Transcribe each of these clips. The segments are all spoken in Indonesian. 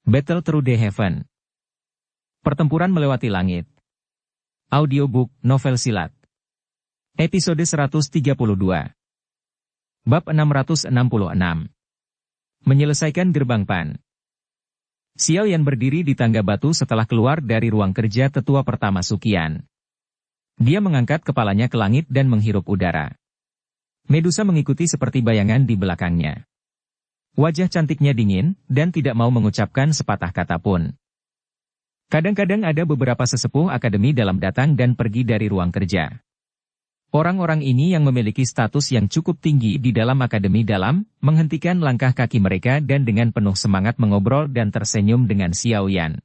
Battle Through the Heaven. Pertempuran melewati langit. Audiobook, novel silat. Episode 132. Bab 666. Menyelesaikan gerbang Pan. Xiao Yan berdiri di tangga batu setelah keluar dari ruang kerja tetua pertama Suqian. Dia mengangkat kepalanya ke langit dan menghirup udara. Medusa mengikuti seperti bayangan di belakangnya. Wajah cantiknya dingin, dan tidak mau mengucapkan sepatah kata pun. Kadang-kadang ada beberapa sesepuh akademi dalam datang dan pergi dari ruang kerja. Orang-orang ini yang memiliki status yang cukup tinggi di dalam akademi dalam, menghentikan langkah kaki mereka dan dengan penuh semangat mengobrol dan tersenyum dengan Xiao Yan.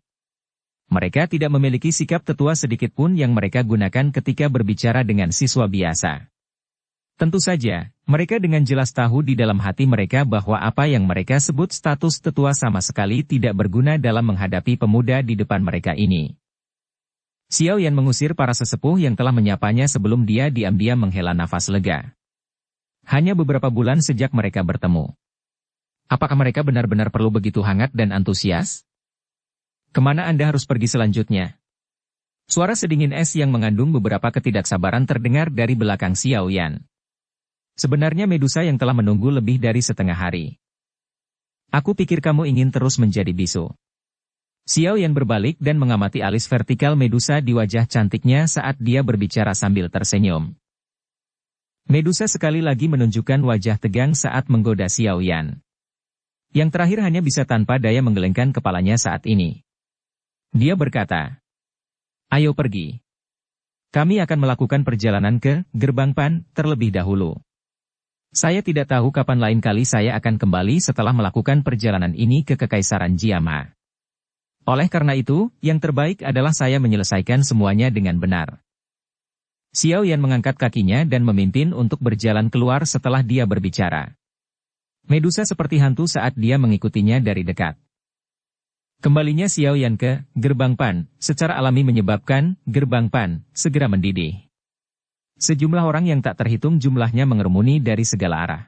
Mereka tidak memiliki sikap tetua sedikit pun yang mereka gunakan ketika berbicara dengan siswa biasa. Tentu saja, mereka dengan jelas tahu di dalam hati mereka bahwa apa yang mereka sebut status tetua sama sekali tidak berguna dalam menghadapi pemuda di depan mereka ini. Xiao Yan mengusir para sesepuh yang telah menyapanya sebelum dia diam-diam menghela nafas lega. Hanya beberapa bulan sejak mereka bertemu. Apakah mereka benar-benar perlu begitu hangat dan antusias? Kemana Anda harus pergi selanjutnya? Suara sedingin es yang mengandung beberapa ketidaksabaran terdengar dari belakang Xiao Yan. Sebenarnya Medusa yang telah menunggu lebih dari setengah hari. Aku pikir kamu ingin terus menjadi bisu. Xiao Yan berbalik dan mengamati alis vertikal Medusa di wajah cantiknya saat dia berbicara sambil tersenyum. Medusa sekali lagi menunjukkan wajah tegang saat menggoda Xiao Yan. Yang terakhir hanya bisa tanpa daya menggelengkan kepalanya saat ini. Dia berkata, "Ayo pergi. Kami akan melakukan perjalanan ke gerbang Pan terlebih dahulu. Saya tidak tahu kapan lain kali saya akan kembali setelah melakukan perjalanan ini ke Kekaisaran Jiama. Oleh karena itu, yang terbaik adalah saya menyelesaikan semuanya dengan benar." Xiao Yan mengangkat kakinya dan memimpin untuk berjalan keluar setelah dia berbicara. Medusa seperti hantu saat dia mengikutinya dari dekat. Kembalinya Xiao Yan ke gerbang Pan secara alami menyebabkan gerbang Pan segera mendidih. Sejumlah orang yang tak terhitung jumlahnya mengerumuni dari segala arah.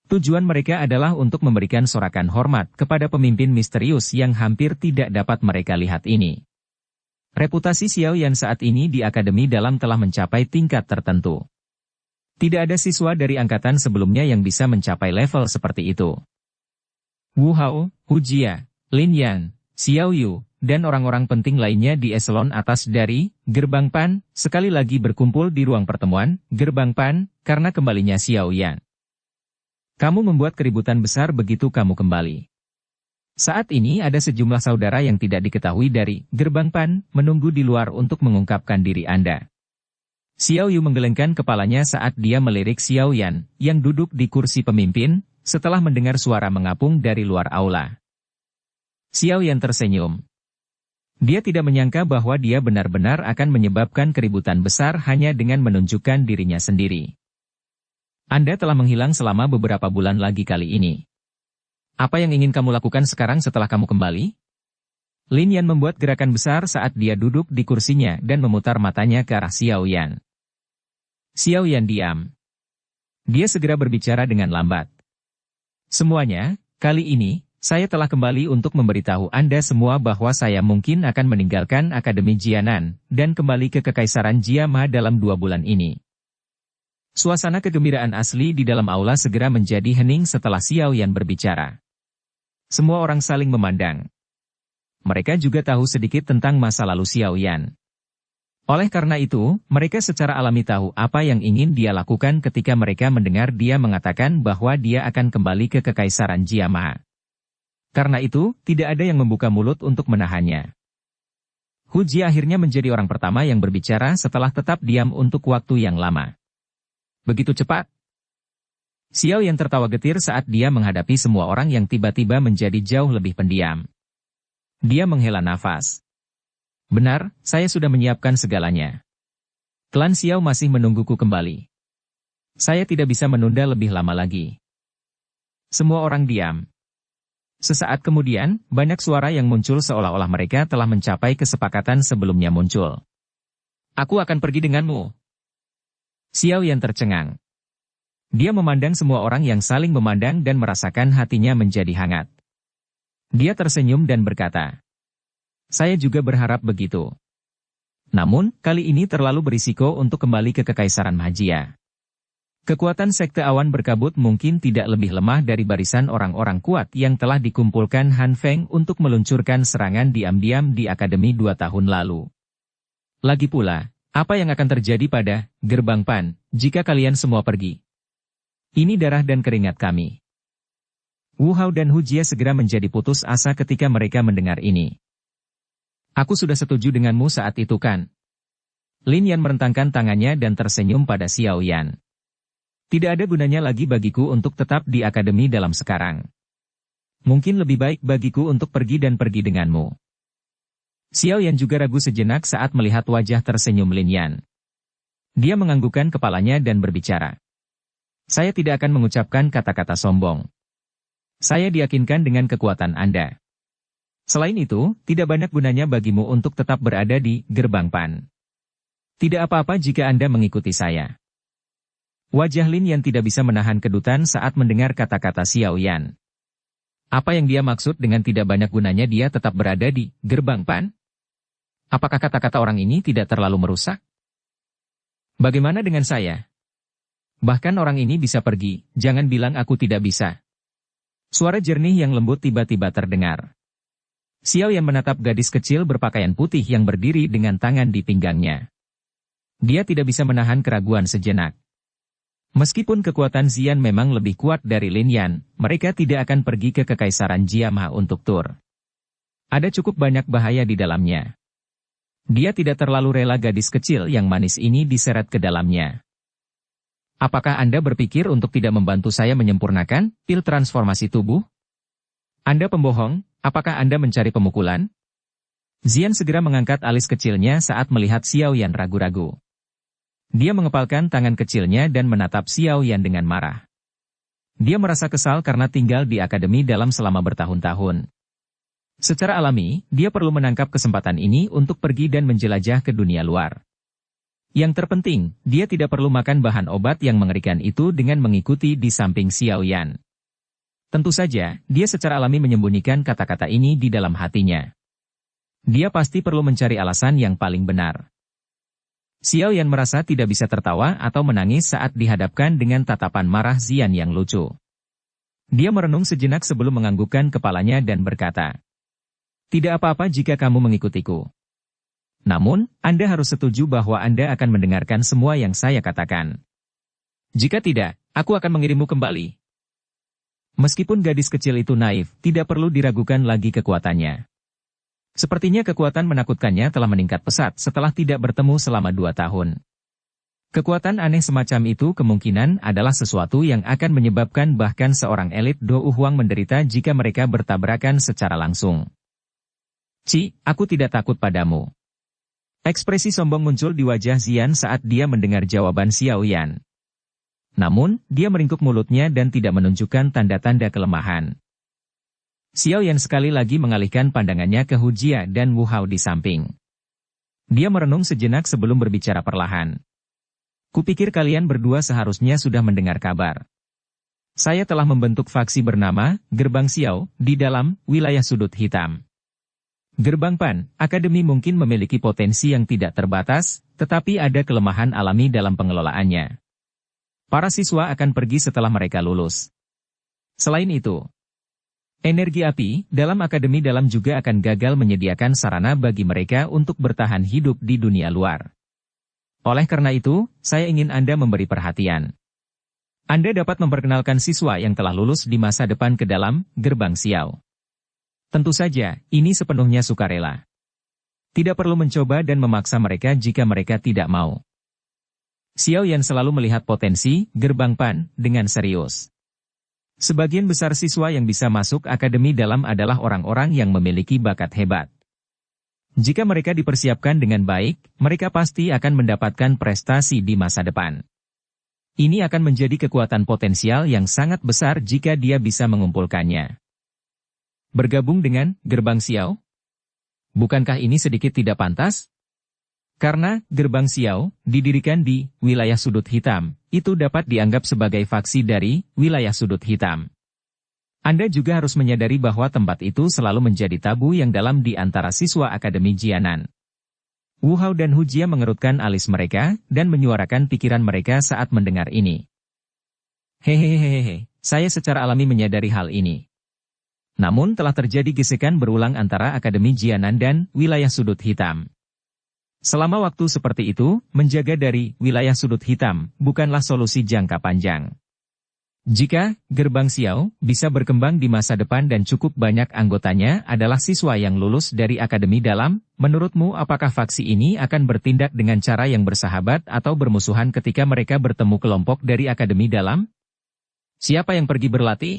Tujuan mereka adalah untuk memberikan sorakan hormat kepada pemimpin misterius yang hampir tidak dapat mereka lihat ini. Reputasi Xiao Yan saat ini di Akademi Dalam telah mencapai tingkat tertentu. Tidak ada siswa dari angkatan sebelumnya yang bisa mencapai level seperti itu. Wu Hao, Hu Jia, Lin Yan, Xiao Yu, dan orang-orang penting lainnya di eselon atas dari gerbang Pan sekali lagi berkumpul di ruang pertemuan gerbang Pan karena kembalinya Xiao Yan. Kamu membuat keributan besar begitu kamu kembali. Saat ini ada sejumlah saudara yang tidak diketahui dari gerbang Pan menunggu di luar untuk mengungkapkan diri Anda. Xiao Yu menggelengkan kepalanya saat dia melirik Xiao Yan yang duduk di kursi pemimpin setelah mendengar suara mengapung dari luar aula. Xiao Yan tersenyum. Dia tidak menyangka bahwa dia benar-benar akan menyebabkan keributan besar hanya dengan menunjukkan dirinya sendiri. Anda telah menghilang selama beberapa bulan lagi kali ini. Apa yang ingin kamu lakukan sekarang setelah kamu kembali? Lin Yan membuat gerakan besar saat dia duduk di kursinya dan memutar matanya ke arah Xiao Yan. Xiao Yan diam. Dia segera berbicara dengan lambat. Semuanya, kali ini, saya telah kembali untuk memberitahu Anda semua bahwa saya mungkin akan meninggalkan Akademi Jianan dan kembali ke Kekaisaran Jiama dalam 2 bulan ini. Suasana kegembiraan asli di dalam aula segera menjadi hening setelah Xiao Yan berbicara. Semua orang saling memandang. Mereka juga tahu sedikit tentang masa lalu Xiao Yan. Oleh karena itu, mereka secara alami tahu apa yang ingin dia lakukan ketika mereka mendengar dia mengatakan bahwa dia akan kembali ke Kekaisaran Jiama. Karena itu, tidak ada yang membuka mulut untuk menahannya. Hu Jia akhirnya menjadi orang pertama yang berbicara setelah tetap diam untuk waktu yang lama. Begitu cepat? Xiao Yan tertawa getir saat dia menghadapi semua orang yang tiba-tiba menjadi jauh lebih pendiam. Dia menghela nafas. Benar, saya sudah menyiapkan segalanya. Klan Xiao masih menungguku kembali. Saya tidak bisa menunda lebih lama lagi. Semua orang diam. Sesaat kemudian, banyak suara yang muncul seolah-olah mereka telah mencapai kesepakatan sebelumnya muncul. Aku akan pergi denganmu. Xiao Yan tercengang. Dia memandang semua orang yang saling memandang dan merasakan hatinya menjadi hangat. Dia tersenyum dan berkata, "Saya juga berharap begitu. Namun, kali ini terlalu berisiko untuk kembali ke Kekaisaran Magia. Kekuatan Sekte Awan Berkabut mungkin tidak lebih lemah dari barisan orang-orang kuat yang telah dikumpulkan Han Feng untuk meluncurkan serangan diam-diam di Akademi 2 tahun lalu. Lagi pula, apa yang akan terjadi pada Gerbang Pan jika kalian semua pergi? Ini darah dan keringat kami." Wu Hao dan Hu Jie segera menjadi putus asa ketika mereka mendengar ini. "Aku sudah setuju denganmu saat itu kan?" Lin Yan merentangkan tangannya dan tersenyum pada Xiao Yan. "Tidak ada gunanya lagi bagiku untuk tetap di akademi dalam sekarang. Mungkin lebih baik bagiku untuk pergi dan pergi denganmu." Xiao Yan juga ragu sejenak saat melihat wajah tersenyum Lin Yan. Dia menganggukkan kepalanya dan berbicara. "Saya tidak akan mengucapkan kata-kata sombong. Saya diyakinkan dengan kekuatan Anda. Selain itu, tidak banyak gunanya bagimu untuk tetap berada di Gerbang Pan. Tidak apa-apa jika Anda mengikuti saya." Wajah Lin Yan tidak bisa menahan kedutan saat mendengar kata-kata Xiao Yan. Apa yang dia maksud dengan tidak banyak gunanya dia tetap berada di Gerbang Pan? Apakah kata-kata orang ini tidak terlalu merusak? Bagaimana dengan saya? Bahkan orang ini bisa pergi, jangan bilang aku tidak bisa. Suara jernih yang lembut tiba-tiba terdengar. Xiao Yan menatap gadis kecil berpakaian putih yang berdiri dengan tangan di pinggangnya. Dia tidak bisa menahan keraguan sejenak. Meskipun kekuatan Xian memang lebih kuat dari Lin Yan, mereka tidak akan pergi ke Kekaisaran Jiama untuk tur. Ada cukup banyak bahaya di dalamnya. Dia tidak terlalu rela gadis kecil yang manis ini diseret ke dalamnya. Apakah Anda berpikir untuk tidak membantu saya menyempurnakan pil transformasi tubuh? Anda pembohong, apakah Anda mencari pemukulan? Xian segera mengangkat alis kecilnya saat melihat Xiao Yan ragu-ragu. Dia mengepalkan tangan kecilnya dan menatap Xiao Yan dengan marah. Dia merasa kesal karena tinggal di akademi dalam selama bertahun-tahun. Secara alami, dia perlu menangkap kesempatan ini untuk pergi dan menjelajah ke dunia luar. Yang terpenting, dia tidak perlu makan bahan obat yang mengerikan itu dengan mengikuti di samping Xiao Yan. Tentu saja, dia secara alami menyembunyikan kata-kata ini di dalam hatinya. Dia pasti perlu mencari alasan yang paling benar. Xiao Yan merasa tidak bisa tertawa atau menangis saat dihadapkan dengan tatapan marah Xian yang lucu. Dia merenung sejenak sebelum menganggukkan kepalanya dan berkata, "Tidak apa-apa jika kamu mengikutiku. Namun, Anda harus setuju bahwa Anda akan mendengarkan semua yang saya katakan. Jika tidak, aku akan mengirimmu kembali." Meskipun gadis kecil itu naif, tidak perlu diragukan lagi kekuatannya. Sepertinya kekuatan menakutkannya telah meningkat pesat setelah tidak bertemu selama 2 tahun. Kekuatan aneh semacam itu kemungkinan adalah sesuatu yang akan menyebabkan bahkan seorang elit Do Huang menderita jika mereka bertabrakan secara langsung. Aku tidak takut padamu." Ekspresi sombong muncul di wajah Xian saat dia mendengar jawaban Xiao Yan. Namun, dia meringkuk mulutnya dan tidak menunjukkan tanda-tanda kelemahan. Xiao Yan sekali lagi mengalihkan pandangannya ke Hu Jie dan Wu Hao di samping. Dia merenung sejenak sebelum berbicara perlahan. "Kupikir kalian berdua seharusnya sudah mendengar kabar. Saya telah membentuk faksi bernama Gerbang Xiao di dalam wilayah sudut hitam. Gerbang Pan, akademi mungkin memiliki potensi yang tidak terbatas, tetapi ada kelemahan alami dalam pengelolaannya. Para siswa akan pergi setelah mereka lulus. Selain itu, energi api dalam akademi dalam juga akan gagal menyediakan sarana bagi mereka untuk bertahan hidup di dunia luar. Oleh karena itu, saya ingin Anda memberi perhatian. Anda dapat memperkenalkan siswa yang telah lulus di masa depan ke dalam Gerbang Xiao. Tentu saja, ini sepenuhnya sukarela. Tidak perlu mencoba dan memaksa mereka jika mereka tidak mau." Xiao Yan selalu melihat potensi Gerbang Pan dengan serius. Sebagian besar siswa yang bisa masuk akademi dalam adalah orang-orang yang memiliki bakat hebat. Jika mereka dipersiapkan dengan baik, mereka pasti akan mendapatkan prestasi di masa depan. Ini akan menjadi kekuatan potensial yang sangat besar jika dia bisa mengumpulkannya. Bergabung dengan Gerbang Xiao? Bukankah ini sedikit tidak pantas? Karena Gerbang Xiao didirikan di wilayah sudut hitam, itu dapat dianggap sebagai faksi dari wilayah sudut hitam. Anda juga harus menyadari bahwa tempat itu selalu menjadi tabu yang dalam di antara siswa Akademi Jianan. Wu Hao dan Hu Jia mengerutkan alis mereka, dan menyuarakan pikiran mereka saat mendengar ini. Hehehehe, saya secara alami menyadari hal ini. Namun telah terjadi gesekan berulang antara Akademi Jianan dan wilayah sudut hitam. Selama waktu seperti itu, menjaga dari wilayah sudut hitam bukanlah solusi jangka panjang. Jika Gerbang Xiao bisa berkembang di masa depan dan cukup banyak anggotanya adalah siswa yang lulus dari Akademi Dalam, menurutmu apakah faksi ini akan bertindak dengan cara yang bersahabat atau bermusuhan ketika mereka bertemu kelompok dari Akademi Dalam? Siapa yang pergi berlatih?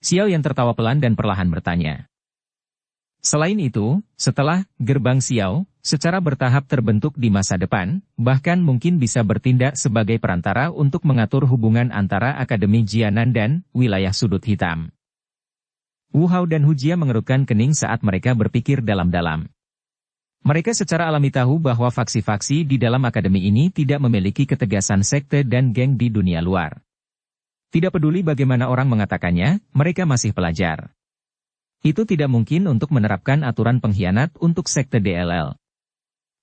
Xiao yang tertawa pelan dan perlahan bertanya. Selain itu, setelah Gerbang Xiao secara bertahap terbentuk di masa depan, bahkan mungkin bisa bertindak sebagai perantara untuk mengatur hubungan antara Akademi Jianan dan wilayah sudut hitam. Wu Hao dan Hu Jia mengerutkan kening saat mereka berpikir dalam-dalam. Mereka secara alami tahu bahwa faksi-faksi di dalam akademi ini tidak memiliki ketegasan sekte dan geng di dunia luar. Tidak peduli bagaimana orang mengatakannya, mereka masih pelajar. Itu tidak mungkin untuk menerapkan aturan pengkhianat untuk sekte DLL.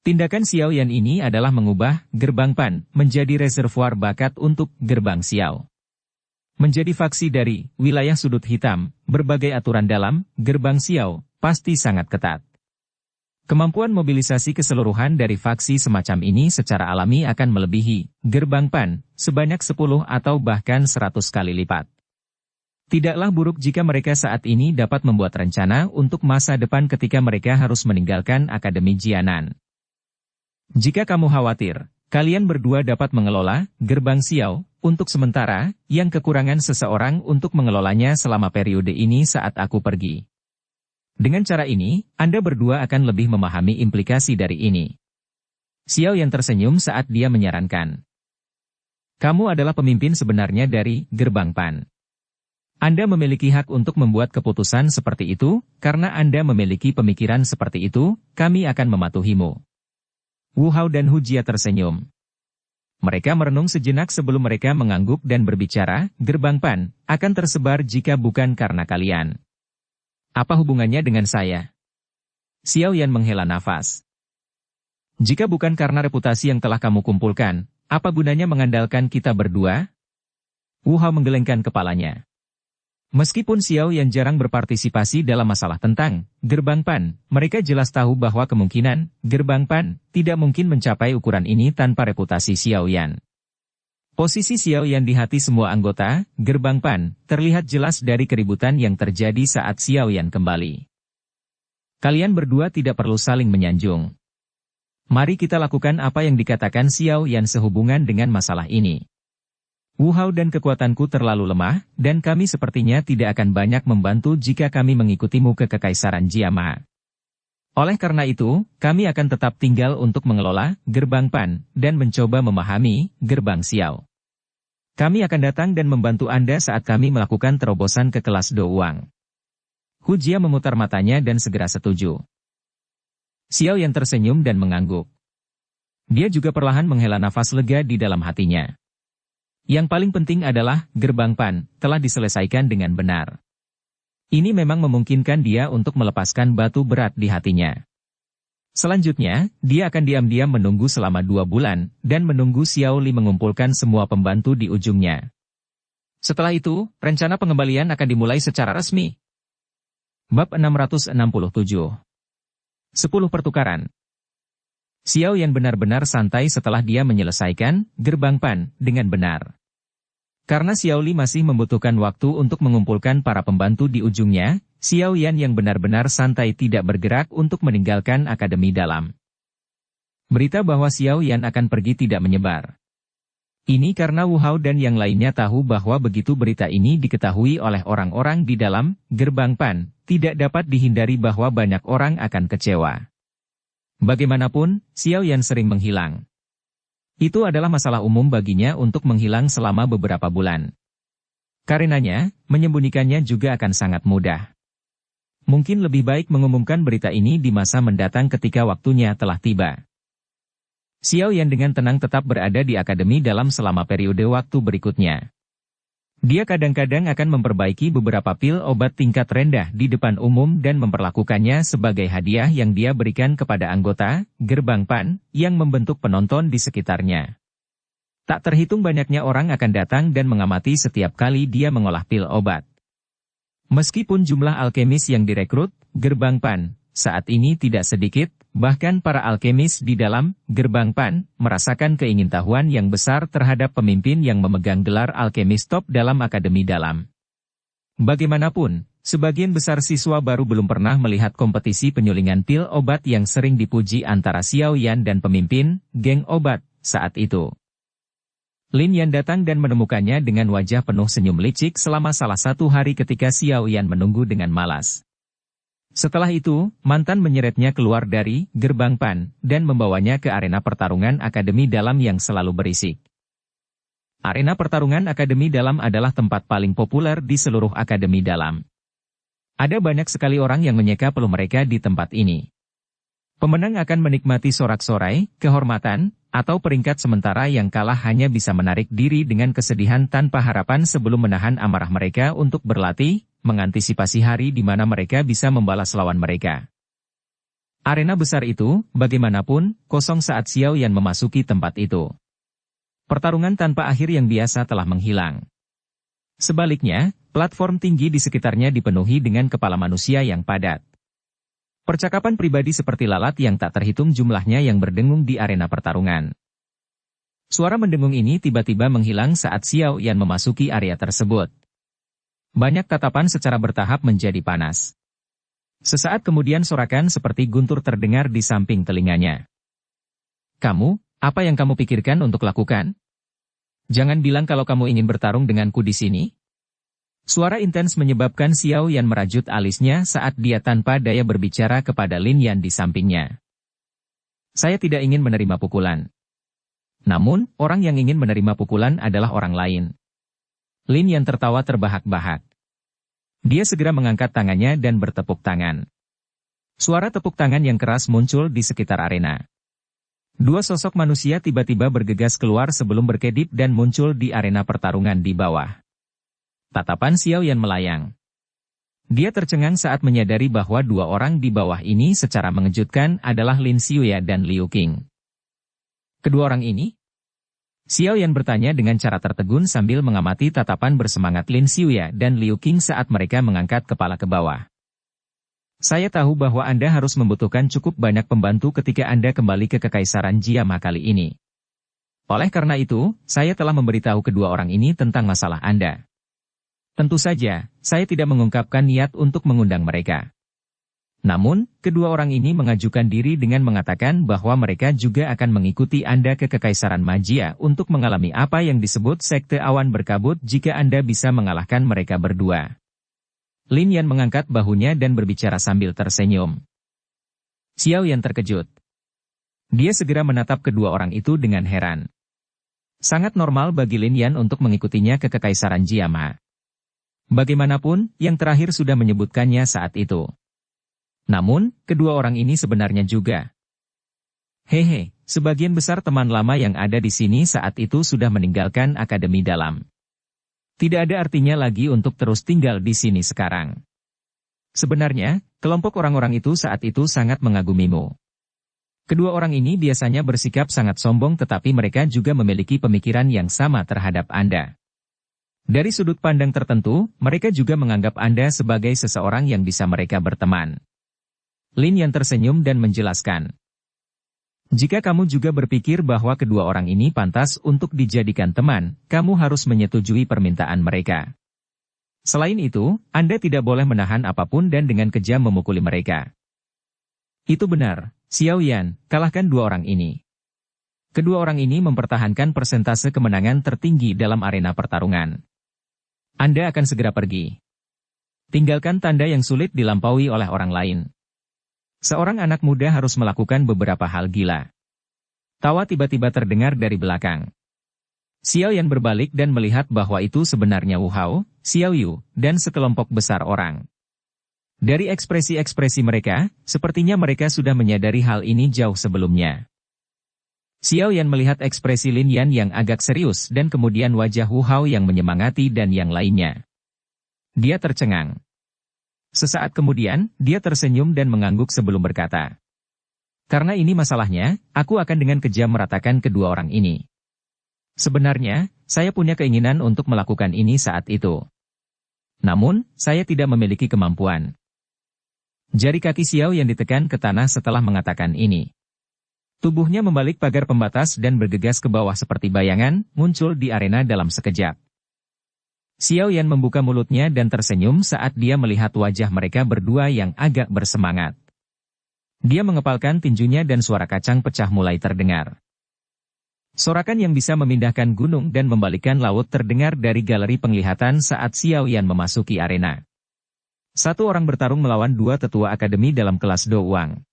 Tindakan Xiao Yan ini adalah mengubah Gerbang Pan menjadi reservoir bakat untuk Gerbang Xiao. Menjadi faksi dari wilayah sudut hitam, berbagai aturan dalam Gerbang Xiao pasti sangat ketat. Kemampuan mobilisasi keseluruhan dari faksi semacam ini secara alami akan melebihi Gerbang Pan sebanyak 10 atau bahkan 100 kali lipat. Tidaklah buruk jika mereka saat ini dapat membuat rencana untuk masa depan ketika mereka harus meninggalkan Akademi Jianan. Jika kamu khawatir, kalian berdua dapat mengelola Gerbang Xiao untuk sementara, yang kekurangan seseorang untuk mengelolanya selama periode ini saat aku pergi. Dengan cara ini, Anda berdua akan lebih memahami implikasi dari ini. Xiao yang tersenyum saat dia menyarankan. Kamu adalah pemimpin sebenarnya dari Gerbang Pan. Anda memiliki hak untuk membuat keputusan seperti itu, karena Anda memiliki pemikiran seperti itu, kami akan mematuhimu. Wu Hao dan Hu Jia tersenyum. Mereka merenung sejenak sebelum mereka mengangguk dan berbicara, Gerbang Pan akan tersebar jika bukan karena kalian. Apa hubungannya dengan saya? Xiao Yan menghela nafas. Jika bukan karena reputasi yang telah kamu kumpulkan, apa gunanya mengandalkan kita berdua? Wu Hao menggelengkan kepalanya. Meskipun Xiao Yan jarang berpartisipasi dalam masalah tentang Gerbang Pan, mereka jelas tahu bahwa kemungkinan Gerbang Pan tidak mungkin mencapai ukuran ini tanpa reputasi Xiao Yan. Posisi Xiao Yan di hati semua anggota Gerbang Pan terlihat jelas dari keributan yang terjadi saat Xiao Yan kembali. Kalian berdua tidak perlu saling menyanjung. Mari kita lakukan apa yang dikatakan Xiao Yan sehubungan dengan masalah ini. Wu Hao dan kekuatanku terlalu lemah, dan kami sepertinya tidak akan banyak membantu jika kami mengikutimu ke Kekaisaran Jiama. Oleh karena itu, kami akan tetap tinggal untuk mengelola Gerbang Pan, dan mencoba memahami Gerbang Xiao. Kami akan datang dan membantu Anda saat kami melakukan terobosan ke kelas Do Wang. Hu Jia memutar matanya dan segera setuju. Xiao yang tersenyum dan mengangguk. Dia juga perlahan menghela nafas lega di dalam hatinya. Yang paling penting adalah, Gerbang Pan telah diselesaikan dengan benar. Ini memang memungkinkan dia untuk melepaskan batu berat di hatinya. Selanjutnya, dia akan diam-diam menunggu selama 2 bulan, dan menunggu Xiao Li mengumpulkan semua pembantu di ujungnya. Setelah itu, rencana pengembalian akan dimulai secara resmi. Bab 667. 10 pertukaran. Xiao Yan benar-benar santai setelah dia menyelesaikan Gerbang Pan dengan benar. Karena Xiao Li masih membutuhkan waktu untuk mengumpulkan para pembantu di ujungnya, Xiao Yan yang benar-benar santai tidak bergerak untuk meninggalkan Akademi Dalam. Berita bahwa Xiao Yan akan pergi tidak menyebar. Ini karena Wu Hao dan yang lainnya tahu bahwa begitu berita ini diketahui oleh orang-orang di dalam Gerbang Pan, tidak dapat dihindari bahwa banyak orang akan kecewa. Bagaimanapun, Xiao Yan sering menghilang. Itu adalah masalah umum baginya untuk menghilang selama beberapa bulan. Karenanya, menyembunyikannya juga akan sangat mudah. Mungkin lebih baik mengumumkan berita ini di masa mendatang ketika waktunya telah tiba. Xiao Yan dengan tenang tetap berada di Akademi Dalam selama periode waktu berikutnya. Dia kadang-kadang akan memperbaiki beberapa pil obat tingkat rendah di depan umum dan memperlakukannya sebagai hadiah yang dia berikan kepada anggota gerbang PAN yang membentuk penonton di sekitarnya. Tak terhitung banyaknya orang akan datang dan mengamati setiap kali dia mengolah pil obat. Meskipun jumlah alkemis yang direkrut gerbang PAN saat ini tidak sedikit, bahkan para alkemis di dalam gerbang PAN merasakan keingintahuan yang besar terhadap pemimpin yang memegang gelar alkemis top dalam akademi dalam. Bagaimanapun, sebagian besar siswa baru belum pernah melihat kompetisi penyulingan pil obat yang sering dipuji antara Xiao Yan dan pemimpin geng obat saat itu. Lin Yan datang dan menemukannya dengan wajah penuh senyum licik selama salah satu hari ketika Xiao Yan menunggu dengan malas. Setelah itu, mantan menyeretnya keluar dari gerbang PAN dan membawanya ke arena pertarungan akademi dalam yang selalu berisik. Arena pertarungan akademi dalam adalah tempat paling populer di seluruh akademi dalam. Ada banyak sekali orang yang menyeka peluh mereka di tempat ini. Pemenang akan menikmati sorak-sorai, kehormatan, atau peringkat sementara yang kalah hanya bisa menarik diri dengan kesedihan tanpa harapan sebelum menahan amarah mereka untuk berlatih, mengantisipasi hari di mana mereka bisa membalas lawan mereka. Arena besar itu, bagaimanapun, kosong saat Xiao Yan memasuki tempat itu. Pertarungan tanpa akhir yang biasa telah menghilang. Sebaliknya, platform tinggi di sekitarnya dipenuhi dengan kepala manusia yang padat. Percakapan pribadi seperti lalat yang tak terhitung jumlahnya yang berdengung di arena pertarungan. Suara mendengung ini tiba-tiba menghilang saat Xiao Yan memasuki area tersebut. Banyak tatapan secara bertahap menjadi panas. Sesaat kemudian sorakan seperti guntur terdengar di samping telinganya. "Kamu, apa yang kamu pikirkan untuk lakukan? Jangan bilang kalau kamu ingin bertarung denganku di sini." Suara intens menyebabkan Xiao Yan merajut alisnya saat dia tanpa daya berbicara kepada Lin Yan di sampingnya. "Saya tidak ingin menerima pukulan." Namun, orang yang ingin menerima pukulan adalah orang lain. Lin Yan tertawa terbahak-bahak. Dia segera mengangkat tangannya dan bertepuk tangan. Suara tepuk tangan yang keras muncul di sekitar arena. Dua sosok manusia tiba-tiba bergegas keluar sebelum berkedip dan muncul di arena pertarungan di bawah. Tatapan Xiao Yan melayang. Dia tercengang saat menyadari bahwa dua orang di bawah ini secara mengejutkan adalah Lin Xiuya dan Liu Qing. Kedua orang ini? Xiao Yan bertanya dengan cara tertegun sambil mengamati tatapan bersemangat Lin Xiuya dan Liu Qing saat mereka mengangkat kepala ke bawah. "Saya tahu bahwa Anda harus membutuhkan cukup banyak pembantu ketika Anda kembali ke Kekaisaran Jiama kali ini. Oleh karena itu, saya telah memberitahu kedua orang ini tentang masalah Anda. Tentu saja, saya tidak mengungkapkan niat untuk mengundang mereka. Namun, kedua orang ini mengajukan diri dengan mengatakan bahwa mereka juga akan mengikuti Anda ke Kekaisaran Magia untuk mengalami apa yang disebut Sekte Awan Berkabut jika Anda bisa mengalahkan mereka berdua." Lin Yan mengangkat bahunya dan berbicara sambil tersenyum. Xiao Yan terkejut. Dia segera menatap kedua orang itu dengan heran. Sangat normal bagi Lin Yan untuk mengikutinya ke Kekaisaran Jiama. Bagaimanapun, yang terakhir sudah menyebutkannya saat itu. Namun, kedua orang ini sebenarnya juga. Hehe, sebagian besar teman lama yang ada di sini saat itu sudah meninggalkan akademi dalam. Tidak ada artinya lagi untuk terus tinggal di sini sekarang. Sebenarnya, kelompok orang-orang itu saat itu sangat mengagumimu. Kedua orang ini biasanya bersikap sangat sombong tetapi mereka juga memiliki pemikiran yang sama terhadap Anda. Dari sudut pandang tertentu, mereka juga menganggap Anda sebagai seseorang yang bisa mereka berteman. Lin Yan tersenyum dan menjelaskan. Jika kamu juga berpikir bahwa kedua orang ini pantas untuk dijadikan teman, kamu harus menyetujui permintaan mereka. Selain itu, Anda tidak boleh menahan apapun dan dengan kejam memukuli mereka. Itu benar, Xiao Yan, kalahkan dua orang ini. Kedua orang ini mempertahankan persentase kemenangan tertinggi dalam arena pertarungan. Anda akan segera pergi. Tinggalkan tanda yang sulit dilampaui oleh orang lain. Seorang anak muda harus melakukan beberapa hal gila. Tawa tiba-tiba terdengar dari belakang. Xiao Yan berbalik dan melihat bahwa itu sebenarnya Wu Hao, Xiao Yu, dan sekelompok besar orang. Dari ekspresi-ekspresi mereka, sepertinya mereka sudah menyadari hal ini jauh sebelumnya. Xiao Yan melihat ekspresi Lin Yan yang agak serius dan kemudian wajah Wu Hao yang menyemangati dan yang lainnya. Dia tercengang. Sesaat kemudian, dia tersenyum dan mengangguk sebelum berkata, "Karena ini masalahnya, aku akan dengan kejam meratakan kedua orang ini. Sebenarnya, saya punya keinginan untuk melakukan ini saat itu. Namun, saya tidak memiliki kemampuan." Jari kaki Xiao yang ditekan ke tanah setelah mengatakan ini. Tubuhnya membalik pagar pembatas dan bergegas ke bawah seperti bayangan, muncul di arena dalam sekejap. Xiao Yan membuka mulutnya dan tersenyum saat dia melihat wajah mereka berdua yang agak bersemangat. Dia mengepalkan tinjunya dan suara kacang pecah mulai terdengar. Sorakan yang bisa memindahkan gunung dan membalikkan laut terdengar dari galeri penglihatan saat Xiao Yan memasuki arena. Satu orang bertarung melawan dua tetua akademi dalam kelas Do Wang.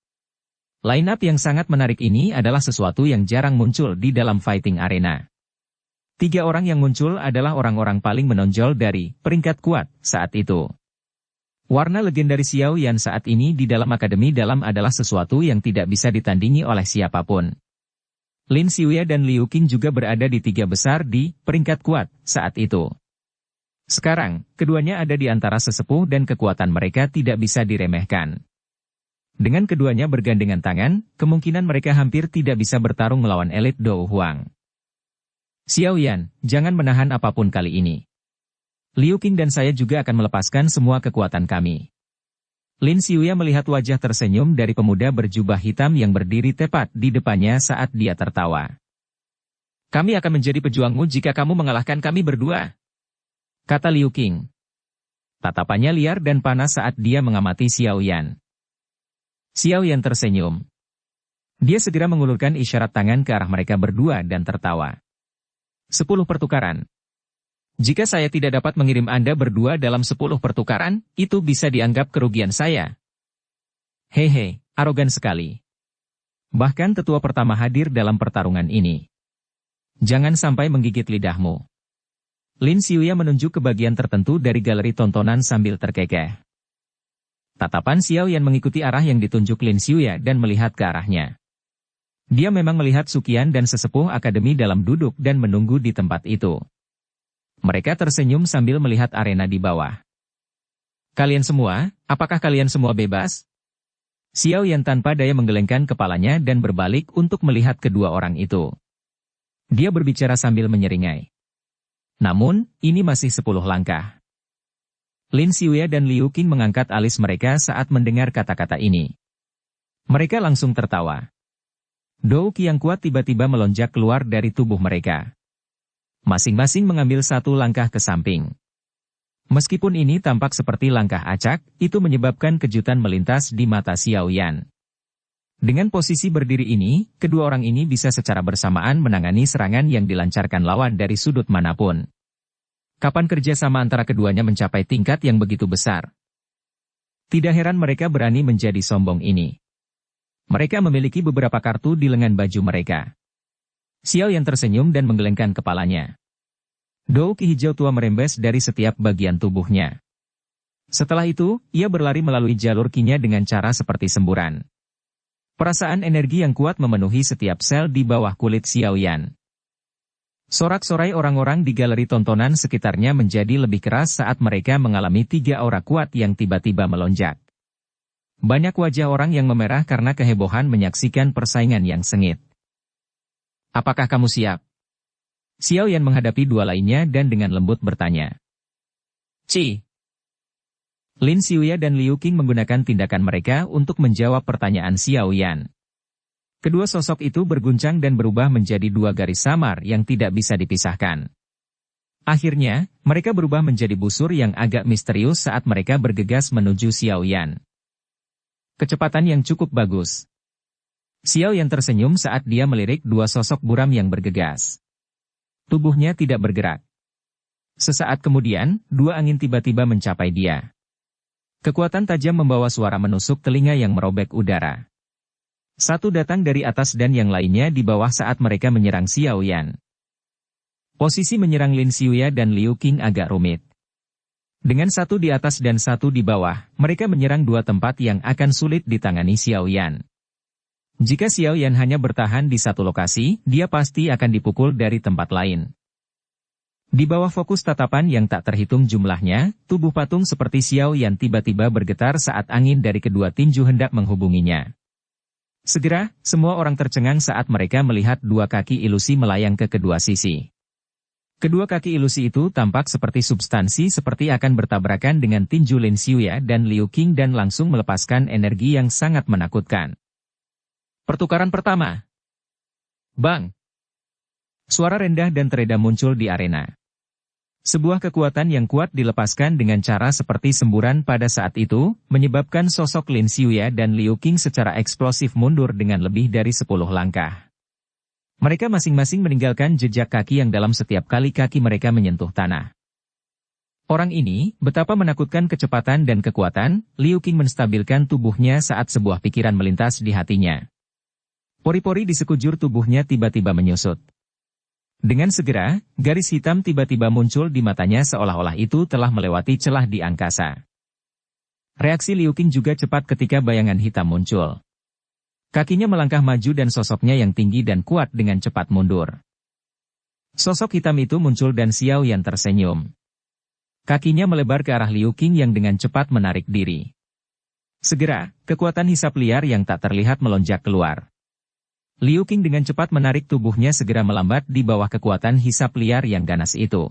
Line-up yang sangat menarik ini adalah sesuatu yang jarang muncul di dalam fighting arena. Tiga orang yang muncul adalah orang-orang paling menonjol dari peringkat kuat saat itu. Warna legendaris Xiao Yan saat ini di dalam akademi dalam adalah sesuatu yang tidak bisa ditandingi oleh siapapun. Lin Xiuya dan Liu Qing juga berada di tiga besar di peringkat kuat saat itu. Sekarang, keduanya ada di antara sesepuh dan kekuatan mereka tidak bisa diremehkan. Dengan keduanya bergandengan tangan, kemungkinan mereka hampir tidak bisa bertarung melawan elit Dou Huang. Xiao Yan, jangan menahan apapun kali ini. Liu Qing dan saya juga akan melepaskan semua kekuatan kami. Lin Xiuya melihat wajah tersenyum dari pemuda berjubah hitam yang berdiri tepat di depannya saat dia tertawa. "Kami akan menjadi pejuangmu jika kamu mengalahkan kami berdua," kata Liu Qing. Tatapannya liar dan panas saat dia mengamati Xiao Yan. Xiao Yan tersenyum. Dia segera mengulurkan isyarat tangan ke arah mereka berdua dan tertawa. 10 pertukaran. Jika saya tidak dapat mengirim Anda berdua dalam 10 pertukaran, itu bisa dianggap kerugian saya. Hehe, arogan sekali. Bahkan tetua pertama hadir dalam pertarungan ini. Jangan sampai menggigit lidahmu. Lin Xiuya menunjuk ke bagian tertentu dari galeri tontonan sambil terkekeh. Tatapan Xiao Yan mengikuti arah yang ditunjuk Lin Xiuya dan melihat ke arahnya. Dia memang melihat Sukian dan sesepuh akademi dalam duduk dan menunggu di tempat itu. Mereka tersenyum sambil melihat arena di bawah. "Kalian semua, apakah kalian semua bebas?" Xiao Yan tanpa daya menggelengkan kepalanya dan berbalik untuk melihat kedua orang itu. Dia berbicara sambil menyeringai. Namun, ini masih 10 langkah. Lin Xiuya dan Liu Qing mengangkat alis mereka saat mendengar kata-kata ini. Mereka langsung tertawa. Dou Qi yang kuat tiba-tiba melonjak keluar dari tubuh mereka. Masing-masing mengambil satu langkah ke samping. Meskipun ini tampak seperti langkah acak, itu menyebabkan kejutan melintas di mata Xiao Yan. Dengan posisi berdiri ini, kedua orang ini bisa secara bersamaan menangani serangan yang dilancarkan lawan dari sudut manapun. Kapan kerjasama antara keduanya mencapai tingkat yang begitu besar? Tidak heran mereka berani menjadi sombong ini. Mereka memiliki beberapa kartu di lengan baju mereka. Xiao Yan tersenyum dan menggelengkan kepalanya. Dou Qi hijau tua merembes dari setiap bagian tubuhnya. Setelah itu, ia berlari melalui jalur Qi-nya dengan cara seperti semburan. Perasaan energi yang kuat memenuhi setiap sel di bawah kulit Xiao Yan. Sorak-sorai orang-orang di galeri tontonan sekitarnya menjadi lebih keras saat mereka mengalami 3 aura kuat yang tiba-tiba melonjak. Banyak wajah orang yang memerah karena kehebohan menyaksikan persaingan yang sengit. "Apakah kamu siap?" Xiao Yan menghadapi dua lainnya dan dengan lembut bertanya. "Ci." Lin Xiuya dan Liu Qing menggunakan tindakan mereka untuk menjawab pertanyaan Xiao Yan. Kedua sosok itu berguncang dan berubah menjadi dua garis samar yang tidak bisa dipisahkan. Akhirnya, mereka berubah menjadi busur yang agak misterius saat mereka bergegas menuju Xiao Yan. Kecepatan yang cukup bagus. Xiao Yan tersenyum saat dia melirik dua sosok buram yang bergegas. Tubuhnya tidak bergerak. Sesaat kemudian, dua angin tiba-tiba mencapai dia. Kekuatan tajam membawa suara menusuk telinga yang merobek udara. Satu datang dari atas dan yang lainnya di bawah saat mereka menyerang Xiao Yan. Posisi menyerang Lin Xiuya dan Liu Qing agak rumit. Dengan satu di atas dan satu di bawah, mereka menyerang dua tempat yang akan sulit ditangani Xiao Yan. Jika Xiao Yan hanya bertahan di satu lokasi, dia pasti akan dipukul dari tempat lain. Di bawah fokus tatapan yang tak terhitung jumlahnya, tubuh patung seperti Xiao Yan tiba-tiba bergetar saat angin dari kedua tinju hendak menghubunginya. Segera, semua orang tercengang saat mereka melihat dua kaki ilusi melayang ke kedua sisi. Kedua kaki ilusi itu tampak seperti substansi seperti akan bertabrakan dengan tinju Lin Xiuya dan Liu Qing dan langsung melepaskan energi yang sangat menakutkan. Pertukaran pertama. Bang! Suara rendah dan teredam muncul di arena. Sebuah kekuatan yang kuat dilepaskan dengan cara seperti semburan pada saat itu, menyebabkan sosok Lin Xiuya dan Liu Qing secara eksplosif mundur dengan lebih dari 10 langkah. Mereka masing-masing meninggalkan jejak kaki yang dalam setiap kali kaki mereka menyentuh tanah. Orang ini, betapa menakutkan kecepatan dan kekuatan, Liu Qing menstabilkan tubuhnya saat sebuah pikiran melintas di hatinya. Pori-pori di sekujur tubuhnya tiba-tiba menyusut. Dengan segera, garis hitam tiba-tiba muncul di matanya seolah-olah itu telah melewati celah di angkasa. Reaksi Liu Qing juga cepat ketika bayangan hitam muncul. Kakinya melangkah maju dan sosoknya yang tinggi dan kuat dengan cepat mundur. Sosok hitam itu muncul dan Xiao Yan tersenyum. Kakinya melebar ke arah Liu Qing yang dengan cepat menarik diri. Segera, kekuatan hisap liar yang tak terlihat melonjak keluar. Liu Qing dengan cepat menarik tubuhnya segera melambat di bawah kekuatan hisap liar yang ganas itu.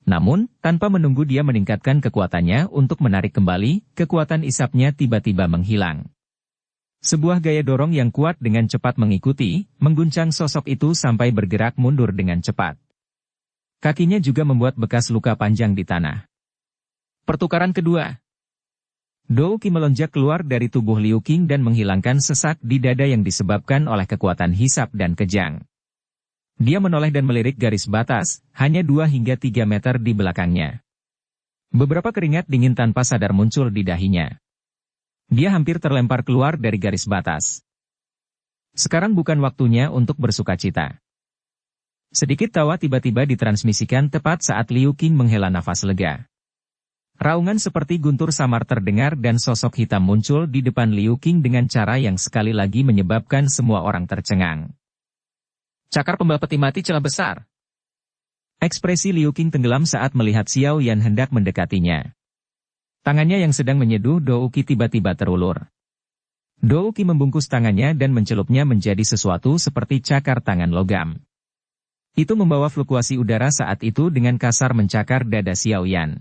Namun, tanpa menunggu dia meningkatkan kekuatannya untuk menarik kembali, kekuatan isapnya tiba-tiba menghilang. Sebuah gaya dorong yang kuat dengan cepat mengikuti, mengguncang sosok itu sampai bergerak mundur dengan cepat. Kakinya juga membuat bekas luka panjang di tanah. Pertukaran kedua. Dou Qi melonjak keluar dari tubuh Liu Qing dan menghilangkan sesak di dada yang disebabkan oleh kekuatan hisap dan kejang. Dia menoleh dan melirik garis batas, hanya 2 hingga 3 meter di belakangnya. Beberapa keringat dingin tanpa sadar muncul di dahinya. Dia hampir terlempar keluar dari garis batas. Sekarang bukan waktunya untuk bersukacita. Sedikit tawa tiba-tiba ditransmisikan tepat saat Liu Qing menghela nafas lega. Raungan seperti guntur samar terdengar dan sosok hitam muncul di depan Liu Qing dengan cara yang sekali lagi menyebabkan semua orang tercengang. Cakar pembal peti mati celah besar. Ekspresi Liu Qing tenggelam saat melihat Xiao Yan hendak mendekatinya. Tangannya yang sedang menyeduh Dou Qi tiba-tiba terulur. Dou Qi membungkus tangannya dan mencelupnya menjadi sesuatu seperti cakar tangan logam. Itu membawa fluktuasi udara saat itu dengan kasar mencakar dada Xiao Yan.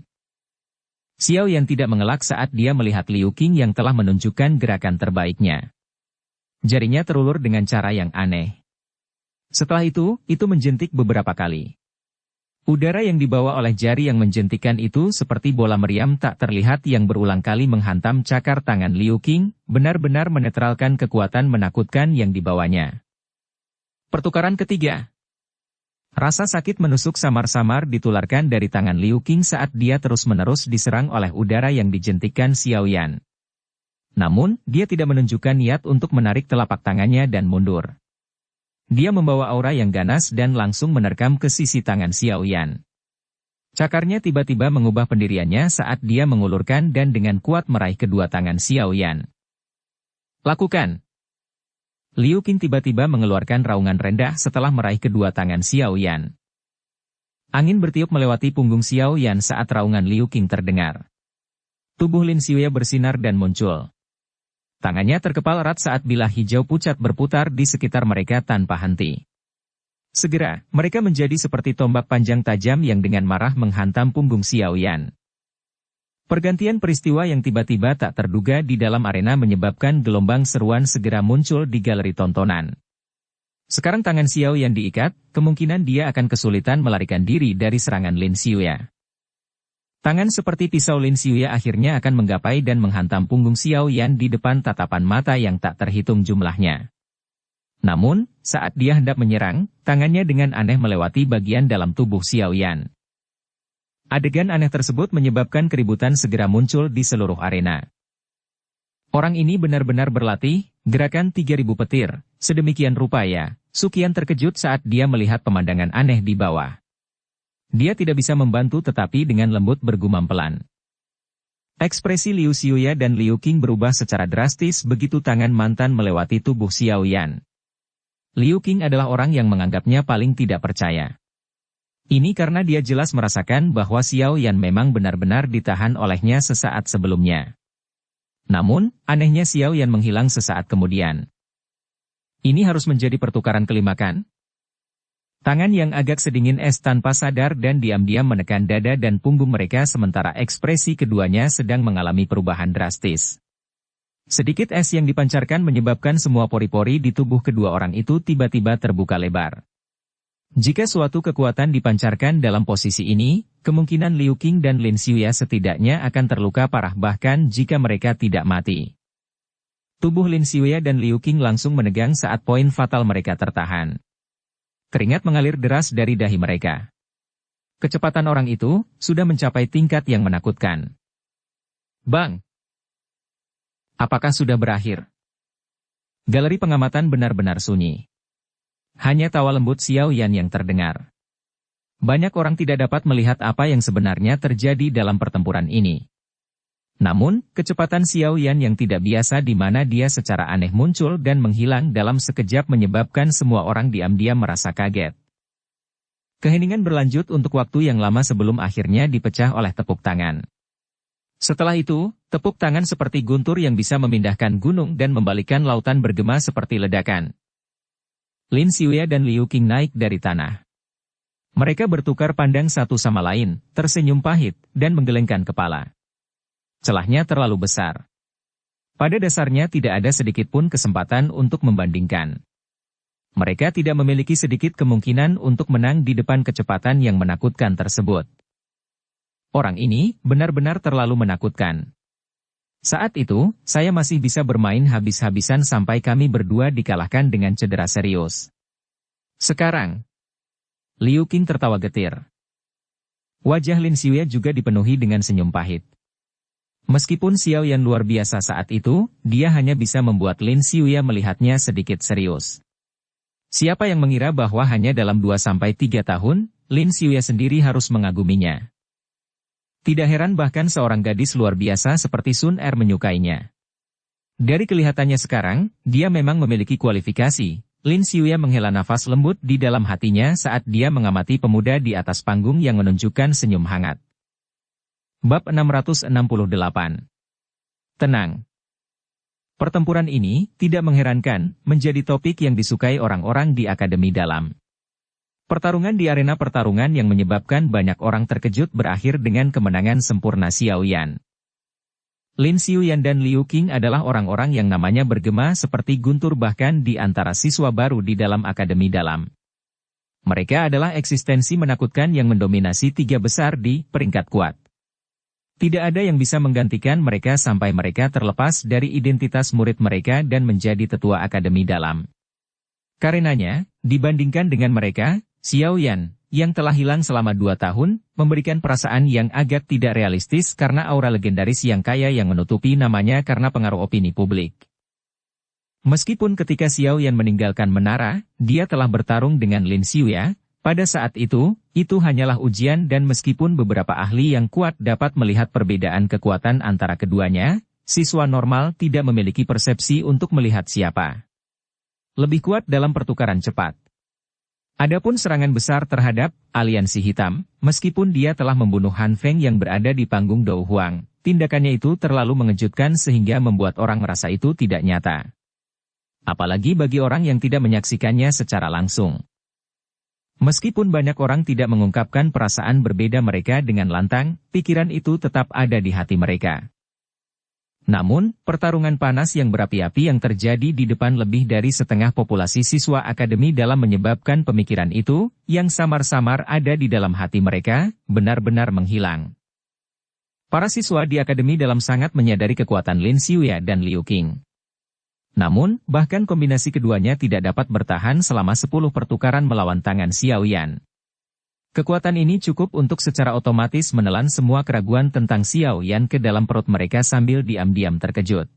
Xiao Yan tidak mengelak saat dia melihat Liu Qing yang telah menunjukkan gerakan terbaiknya. Jarinya terulur dengan cara yang aneh. Setelah itu menjentik beberapa kali. Udara yang dibawa oleh jari yang menjentikan itu seperti bola meriam tak terlihat yang berulang kali menghantam cakar tangan Liu Qing, benar-benar menetralkan kekuatan menakutkan yang dibawanya. Pertukaran ketiga. Rasa sakit menusuk samar-samar ditularkan dari tangan Liu Qing saat dia terus-menerus diserang oleh udara yang dijentikkan Xiao Yan. Namun, dia tidak menunjukkan niat untuk menarik telapak tangannya dan mundur. Dia membawa aura yang ganas dan langsung menerkam ke sisi tangan Xiao Yan. Cakarnya tiba-tiba mengubah pendiriannya saat dia mengulurkan dan dengan kuat meraih kedua tangan Xiao Yan. Lakukan! Liu Qing tiba-tiba mengeluarkan raungan rendah setelah meraih kedua tangan Xiao Yan. Angin bertiup melewati punggung Xiao Yan saat raungan Liu Qing terdengar. Tubuh Lin Xiuya bersinar dan muncul. Tangannya terkepal erat saat bilah hijau pucat berputar di sekitar mereka tanpa henti. Segera, mereka menjadi seperti tombak panjang tajam yang dengan marah menghantam punggung Xiao Yan. Pergantian peristiwa yang tiba-tiba tak terduga di dalam arena menyebabkan gelombang seruan segera muncul di galeri tontonan. Sekarang tangan Xiao Yan diikat, kemungkinan dia akan kesulitan melarikan diri dari serangan Lin Xiuya. Tangan seperti pisau Lin Xiuya akhirnya akan menggapai dan menghantam punggung Xiao Yan di depan tatapan mata yang tak terhitung jumlahnya. Namun, saat dia hendak menyerang, tangannya dengan aneh melewati bagian dalam tubuh Xiao Yan. Adegan aneh tersebut menyebabkan keributan segera muncul di seluruh arena. Orang ini benar-benar berlatih, gerakan 3000 petir, sedemikian rupa ya. Suqian terkejut saat dia melihat pemandangan aneh di bawah. Dia tidak bisa membantu tetapi dengan lembut bergumam pelan. Ekspresi Liu Xiuya dan Liu Qing berubah secara drastis begitu tangan mantan melewati tubuh Xiao Yan. Liu Qing adalah orang yang menganggapnya paling tidak percaya. Ini karena dia jelas merasakan bahwa Xiao Yan memang benar-benar ditahan olehnya sesaat sebelumnya. Namun, anehnya Xiao Yan menghilang sesaat kemudian. Ini harus menjadi pertukaran kelima kan? Tangan yang agak sedingin es tanpa sadar dan diam-diam menekan dada dan punggung mereka sementara ekspresi keduanya sedang mengalami perubahan drastis. Sedikit es yang dipancarkan menyebabkan semua pori-pori di tubuh kedua orang itu tiba-tiba terbuka lebar. Jika suatu kekuatan dipancarkan dalam posisi ini, kemungkinan Liu Qing dan Lin Xiuya setidaknya akan terluka parah bahkan jika mereka tidak mati. Tubuh Lin Xiuya dan Liu Qing langsung menegang saat poin fatal mereka tertahan. Keringat mengalir deras dari dahi mereka. Kecepatan orang itu sudah mencapai tingkat yang menakutkan. Bang! Apakah sudah berakhir? Galeri pengamatan benar-benar sunyi. Hanya tawa lembut Xiao Yan yang terdengar. Banyak orang tidak dapat melihat apa yang sebenarnya terjadi dalam pertempuran ini. Namun, kecepatan Xiao Yan yang tidak biasa di mana dia secara aneh muncul dan menghilang dalam sekejap menyebabkan semua orang diam-diam merasa kaget. Keheningan berlanjut untuk waktu yang lama sebelum akhirnya dipecah oleh tepuk tangan. Setelah itu, tepuk tangan seperti guntur yang bisa memindahkan gunung dan membalikkan lautan bergema seperti ledakan. Lin Xiuya dan Liu Qing naik dari tanah. Mereka bertukar pandang satu sama lain, tersenyum pahit, dan menggelengkan kepala. Celahnya terlalu besar. Pada dasarnya tidak ada sedikit pun kesempatan untuk membandingkan. Mereka tidak memiliki sedikit kemungkinan untuk menang di depan kecepatan yang menakutkan tersebut. Orang ini benar-benar terlalu menakutkan. Saat itu, saya masih bisa bermain habis-habisan sampai kami berdua dikalahkan dengan cedera serius. Sekarang, Liu Qing tertawa getir. Wajah Lin Xiuya juga dipenuhi dengan senyum pahit. Meskipun Xiao Yan luar biasa saat itu, dia hanya bisa membuat Lin Xiuya melihatnya sedikit serius. Siapa yang mengira bahwa hanya dalam 2-3 tahun, Lin Xiuya sendiri harus mengaguminya. Tidak heran bahkan seorang gadis luar biasa seperti Sun Er menyukainya. Dari kelihatannya sekarang, dia memang memiliki kualifikasi. Lin Xiuya menghela nafas lembut di dalam hatinya saat dia mengamati pemuda di atas panggung yang menunjukkan senyum hangat. Bab 668. Tenang. Pertempuran ini, tidak mengherankan, menjadi topik yang disukai orang-orang di Akademi Dalam. Pertarungan di arena pertarungan yang menyebabkan banyak orang terkejut berakhir dengan kemenangan sempurna Xiao Yan. Lin Xiuyan dan Liu Qing adalah orang-orang yang namanya bergema seperti guntur bahkan di antara siswa baru di dalam Akademi Dalam. Mereka adalah eksistensi menakutkan yang mendominasi 3 besar di peringkat kuat. Tidak ada yang bisa menggantikan mereka sampai mereka terlepas dari identitas murid mereka dan menjadi tetua Akademi Dalam. Karenanya, dibandingkan dengan mereka, Xiao Yan, yang telah hilang selama 2 tahun, memberikan perasaan yang agak tidak realistis karena aura legendaris yang kaya yang menutupi namanya karena pengaruh opini publik. Meskipun ketika Xiao Yan meninggalkan menara, dia telah bertarung dengan Lin Xiuya. Pada saat itu hanyalah ujian dan meskipun beberapa ahli yang kuat dapat melihat perbedaan kekuatan antara keduanya, siswa normal tidak memiliki persepsi untuk melihat siapa lebih kuat dalam pertukaran cepat. Adapun serangan besar terhadap aliansi hitam, meskipun dia telah membunuh Han Feng yang berada di panggung Dou Huang, tindakannya itu terlalu mengejutkan sehingga membuat orang merasa itu tidak nyata. Apalagi bagi orang yang tidak menyaksikannya secara langsung. Meskipun banyak orang tidak mengungkapkan perasaan berbeda mereka dengan lantang, pikiran itu tetap ada di hati mereka. Namun, pertarungan panas yang berapi-api yang terjadi di depan lebih dari setengah populasi siswa Akademi Dalam menyebabkan pemikiran itu, yang samar-samar ada di dalam hati mereka, benar-benar menghilang. Para siswa di Akademi Dalam sangat menyadari kekuatan Lin Xiuya dan Liu Qing. Namun, bahkan kombinasi keduanya tidak dapat bertahan selama 10 pertukaran melawan tangan Xiao Yan. Kekuatan ini cukup untuk secara otomatis menelan semua keraguan tentang Xiao Yan ke dalam perut mereka sambil diam-diam terkejut.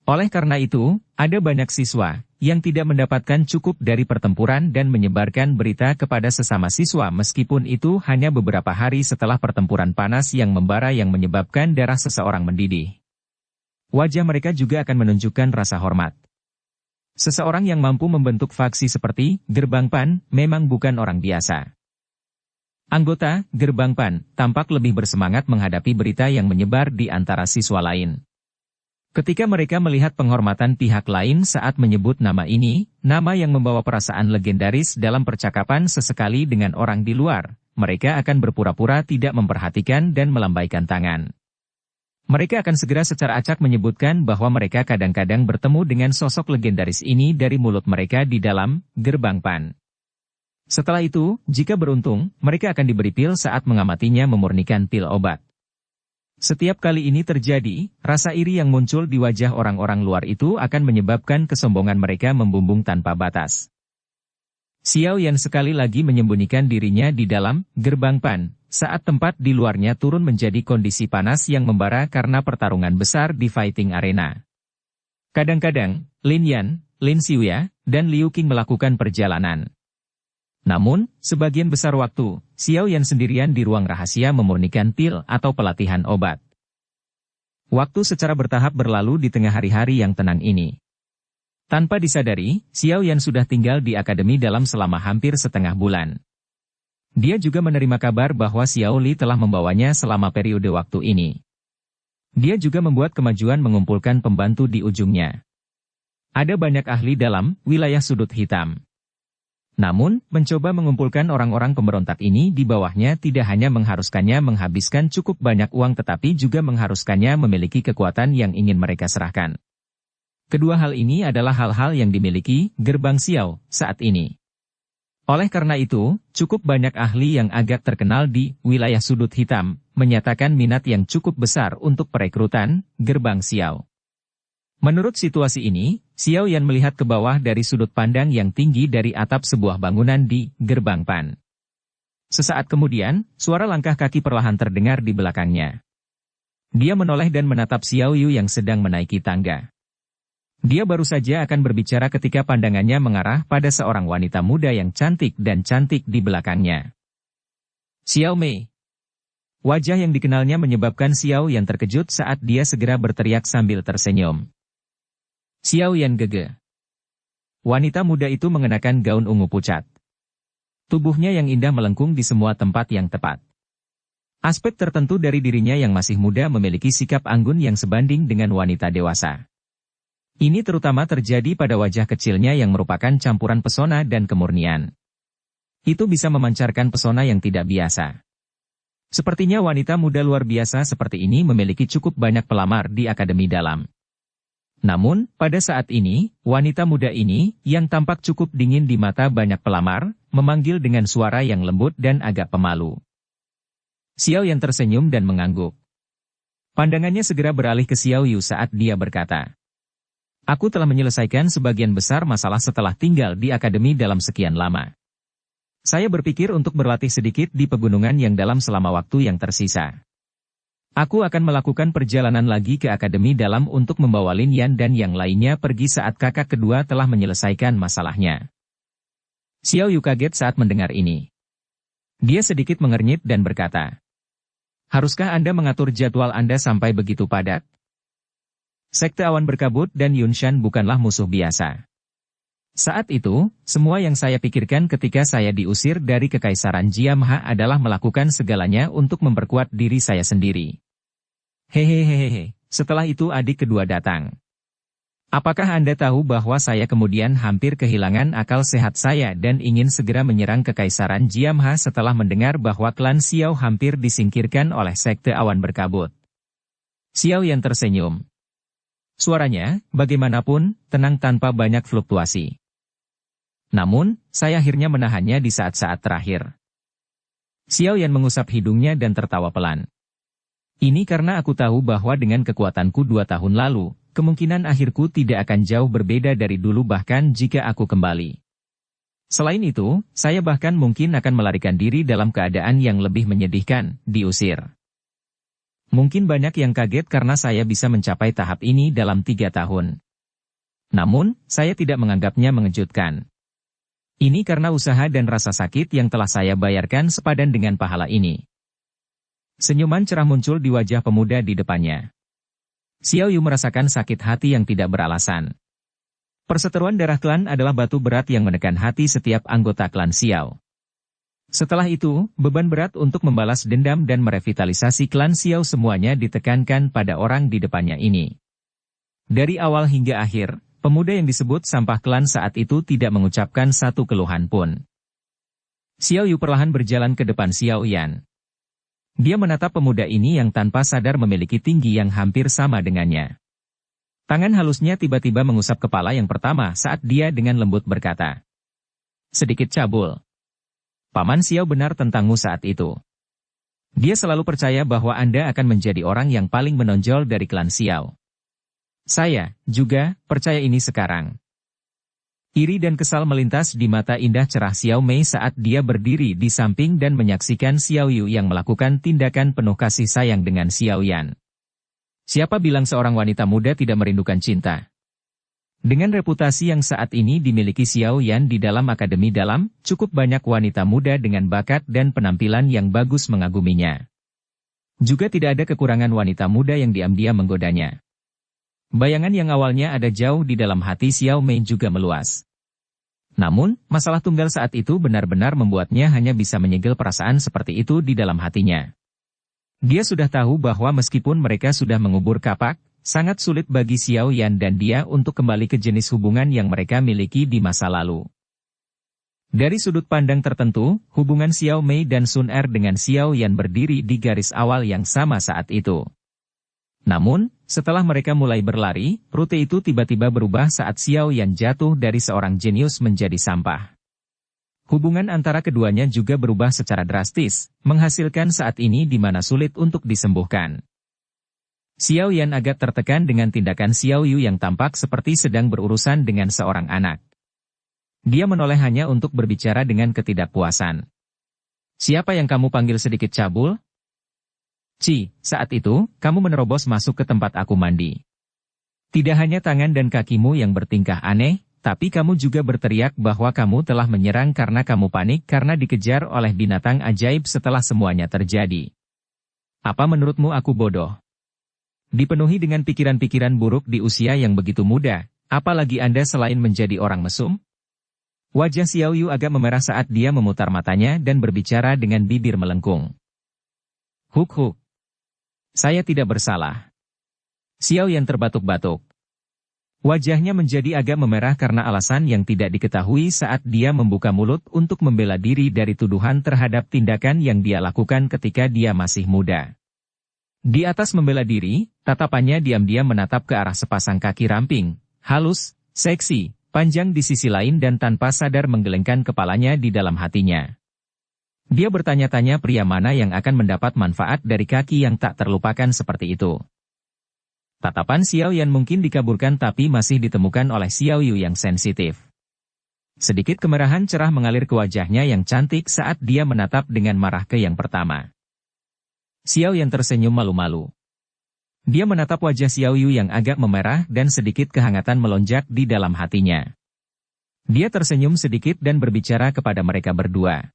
Oleh karena itu, ada banyak siswa yang tidak mendapatkan cukup dari pertempuran dan menyebarkan berita kepada sesama siswa meskipun itu hanya beberapa hari setelah pertempuran panas yang membara yang menyebabkan darah seseorang mendidih. Wajah mereka juga akan menunjukkan rasa hormat. Seseorang yang mampu membentuk faksi seperti Gerbang PAN memang bukan orang biasa. Anggota Gerbang PAN tampak lebih bersemangat menghadapi berita yang menyebar di antara siswa lain. Ketika mereka melihat penghormatan pihak lain saat menyebut nama ini, nama yang membawa perasaan legendaris dalam percakapan sesekali dengan orang di luar, mereka akan berpura-pura tidak memperhatikan dan melambaikan tangan. Mereka akan segera secara acak menyebutkan bahwa mereka kadang-kadang bertemu dengan sosok legendaris ini dari mulut mereka di dalam Gerbang PAN. Setelah itu, jika beruntung, mereka akan diberi pil saat mengamatinya memurnikan pil obat. Setiap kali ini terjadi, rasa iri yang muncul di wajah orang-orang luar itu akan menyebabkan kesombongan mereka membumbung tanpa batas. Xiao Yan sekali lagi menyembunyikan dirinya di dalam Gerbang PAN, saat tempat di luarnya turun menjadi kondisi panas yang membara karena pertarungan besar di fighting arena. Kadang-kadang, Lin Yan, Lin Xiuya, dan Liu Qing melakukan perjalanan. Namun, sebagian besar waktu, Xiao Yan sendirian di ruang rahasia memurnikan pil atau pelatihan obat. Waktu secara bertahap berlalu di tengah hari-hari yang tenang ini. Tanpa disadari, Xiao Yan sudah tinggal di akademi dalam selama hampir setengah bulan. Dia juga menerima kabar bahwa Xiao Li telah membawanya selama periode waktu ini. Dia juga membuat kemajuan mengumpulkan pembantu di ujungnya. Ada banyak ahli dalam wilayah sudut hitam. Namun, mencoba mengumpulkan orang-orang pemberontak ini di bawahnya tidak hanya mengharuskannya menghabiskan cukup banyak uang tetapi juga mengharuskannya memiliki kekuatan yang ingin mereka serahkan. Kedua hal ini adalah hal-hal yang dimiliki Gerbang Xiao saat ini. Oleh karena itu, cukup banyak ahli yang agak terkenal di wilayah sudut hitam menyatakan minat yang cukup besar untuk perekrutan Gerbang Xiao. Menurut situasi ini, Xiao Yan melihat ke bawah dari sudut pandang yang tinggi dari atap sebuah bangunan di Gerbang PAN. Sesaat kemudian, suara langkah kaki perlahan terdengar di belakangnya. Dia menoleh dan menatap Xiao Yu yang sedang menaiki tangga. Dia baru saja akan berbicara ketika pandangannya mengarah pada seorang wanita muda yang cantik dan cantik di belakangnya. Xiao Mei. Wajah yang dikenalnya menyebabkan Xiao Yan terkejut saat dia segera berteriak sambil tersenyum. Xiao Yan gege. Wanita muda itu mengenakan gaun ungu pucat. Tubuhnya yang indah melengkung di semua tempat yang tepat. Aspek tertentu dari dirinya yang masih muda memiliki sikap anggun yang sebanding dengan wanita dewasa. Ini terutama terjadi pada wajah kecilnya yang merupakan campuran pesona dan kemurnian. Itu bisa memancarkan pesona yang tidak biasa. Sepertinya wanita muda luar biasa seperti ini memiliki cukup banyak pelamar di akademi dalam. Namun, pada saat ini, wanita muda ini, yang tampak cukup dingin di mata banyak pelamar, memanggil dengan suara yang lembut dan agak pemalu. Xiao Yan tersenyum dan mengangguk. Pandangannya segera beralih ke Xiao Yu saat dia berkata, "Aku telah menyelesaikan sebagian besar masalah setelah tinggal di akademi dalam sekian lama. Saya berpikir untuk berlatih sedikit di pegunungan yang dalam selama waktu yang tersisa. Aku akan melakukan perjalanan lagi ke akademi dalam untuk membawa Lin Yan dan yang lainnya pergi saat kakak kedua telah menyelesaikan masalahnya." Xiao Yu kaget saat mendengar ini. Dia sedikit mengernyit dan berkata, "Haruskah Anda mengatur jadwal Anda sampai begitu padat? Sekte Awan Berkabut dan Yunshan bukanlah musuh biasa. Saat itu, semua yang saya pikirkan ketika saya diusir dari Kekaisaran Jiamha adalah melakukan segalanya untuk memperkuat diri saya sendiri. Hehehehe, setelah itu adik kedua datang. Apakah Anda tahu bahwa saya kemudian hampir kehilangan akal sehat saya dan ingin segera menyerang Kekaisaran Jiamha setelah mendengar bahwa klan Xiao hampir disingkirkan oleh Sekte Awan Berkabut?" Xiao Yan tersenyum. Suaranya, bagaimanapun, tenang tanpa banyak fluktuasi. "Namun, saya akhirnya menahannya di saat-saat terakhir." Xiao Yan mengusap hidungnya dan tertawa pelan. "Ini karena aku tahu bahwa dengan kekuatanku 2 tahun lalu, kemungkinan akhirku tidak akan jauh berbeda dari dulu bahkan jika aku kembali. Selain itu, saya bahkan mungkin akan melarikan diri dalam keadaan yang lebih menyedihkan, diusir." Mungkin banyak yang kaget karena saya bisa mencapai tahap ini dalam 3 tahun. Namun, saya tidak menganggapnya mengejutkan. Ini karena usaha dan rasa sakit yang telah saya bayarkan sepadan dengan pahala ini. Senyuman cerah muncul di wajah pemuda di depannya. Xiao Yu merasakan sakit hati yang tidak beralasan. Perseteruan darah klan adalah batu berat yang menekan hati setiap anggota klan Xiao. Setelah itu, beban berat untuk membalas dendam dan merevitalisasi klan Xiao semuanya ditekankan pada orang di depannya ini. Dari awal hingga akhir, pemuda yang disebut sampah klan saat itu tidak mengucapkan satu keluhan pun. Xiao Yu perlahan berjalan ke depan Xiao Yan. Dia menatap pemuda ini yang tanpa sadar memiliki tinggi yang hampir sama dengannya. Tangan halusnya tiba-tiba mengusap kepala yang pertama saat dia dengan lembut berkata, "Sedikit cabul. Paman Xiao benar tentangmu saat itu. Dia selalu percaya bahwa Anda akan menjadi orang yang paling menonjol dari klan Xiao. Saya juga percaya ini sekarang." Iri dan kesal melintas di mata indah cerah Xiao Mei saat dia berdiri di samping dan menyaksikan Xiao Yu yang melakukan tindakan penuh kasih sayang dengan Xiao Yan. Siapa bilang seorang wanita muda tidak merindukan cinta? Dengan reputasi yang saat ini dimiliki Xiao Yan di dalam akademi dalam, cukup banyak wanita muda dengan bakat dan penampilan yang bagus mengaguminya. Juga tidak ada kekurangan wanita muda yang diam-diam menggodanya. Bayangan yang awalnya ada jauh di dalam hati Xiao Mei juga meluas. Namun, masalah tunggal saat itu benar-benar membuatnya hanya bisa menyegel perasaan seperti itu di dalam hatinya. Dia sudah tahu bahwa meskipun mereka sudah mengubur kapak, sangat sulit bagi Xiao Yan dan dia untuk kembali ke jenis hubungan yang mereka miliki di masa lalu. Dari sudut pandang tertentu, hubungan Xiao Mei dan Sun Er dengan Xiao Yan berdiri di garis awal yang sama saat itu. Namun, setelah mereka mulai berlari, rute itu tiba-tiba berubah saat Xiao Yan jatuh dari seorang jenius menjadi sampah. Hubungan antara keduanya juga berubah secara drastis, menghasilkan saat ini di mana sulit untuk disembuhkan. Xiao Yan agak tertekan dengan tindakan Xiao Yu yang tampak seperti sedang berurusan dengan seorang anak. Dia menoleh hanya untuk berbicara dengan ketidakpuasan. "Siapa yang kamu panggil sedikit cabul?" Saat itu, kamu menerobos masuk ke tempat aku mandi. Tidak hanya tangan dan kakimu yang bertingkah aneh, tapi kamu juga berteriak bahwa kamu telah menyerang karena kamu panik karena dikejar oleh binatang ajaib setelah semuanya terjadi. Apa menurutmu aku bodoh? Dipenuhi dengan pikiran-pikiran buruk di usia yang begitu muda, apalagi Anda selain menjadi orang mesum? Wajah Xiao Yu agak memerah saat dia memutar matanya dan berbicara dengan bibir melengkung. Huk. Saya tidak bersalah. Xiao Yan terbatuk-batuk. Wajahnya menjadi agak memerah karena alasan yang tidak diketahui saat dia membuka mulut untuk membela diri dari tuduhan terhadap tindakan yang dia lakukan ketika dia masih muda. Di atas membela diri, tatapannya diam-diam menatap ke arah sepasang kaki ramping, halus, seksi, panjang di sisi lain dan tanpa sadar menggelengkan kepalanya di dalam hatinya. Dia bertanya-tanya pria mana yang akan mendapat manfaat dari kaki yang tak terlupakan seperti itu. Tatapan Xiao Yan mungkin dikaburkan tapi masih ditemukan oleh Xiao Yu yang sensitif. Sedikit kemerahan cerah mengalir ke wajahnya yang cantik saat dia menatap dengan marah ke yang pertama. Xiao Yan tersenyum malu-malu. Dia menatap wajah Xiao Yu yang agak memerah dan sedikit kehangatan melonjak di dalam hatinya. Dia tersenyum sedikit dan berbicara kepada mereka berdua.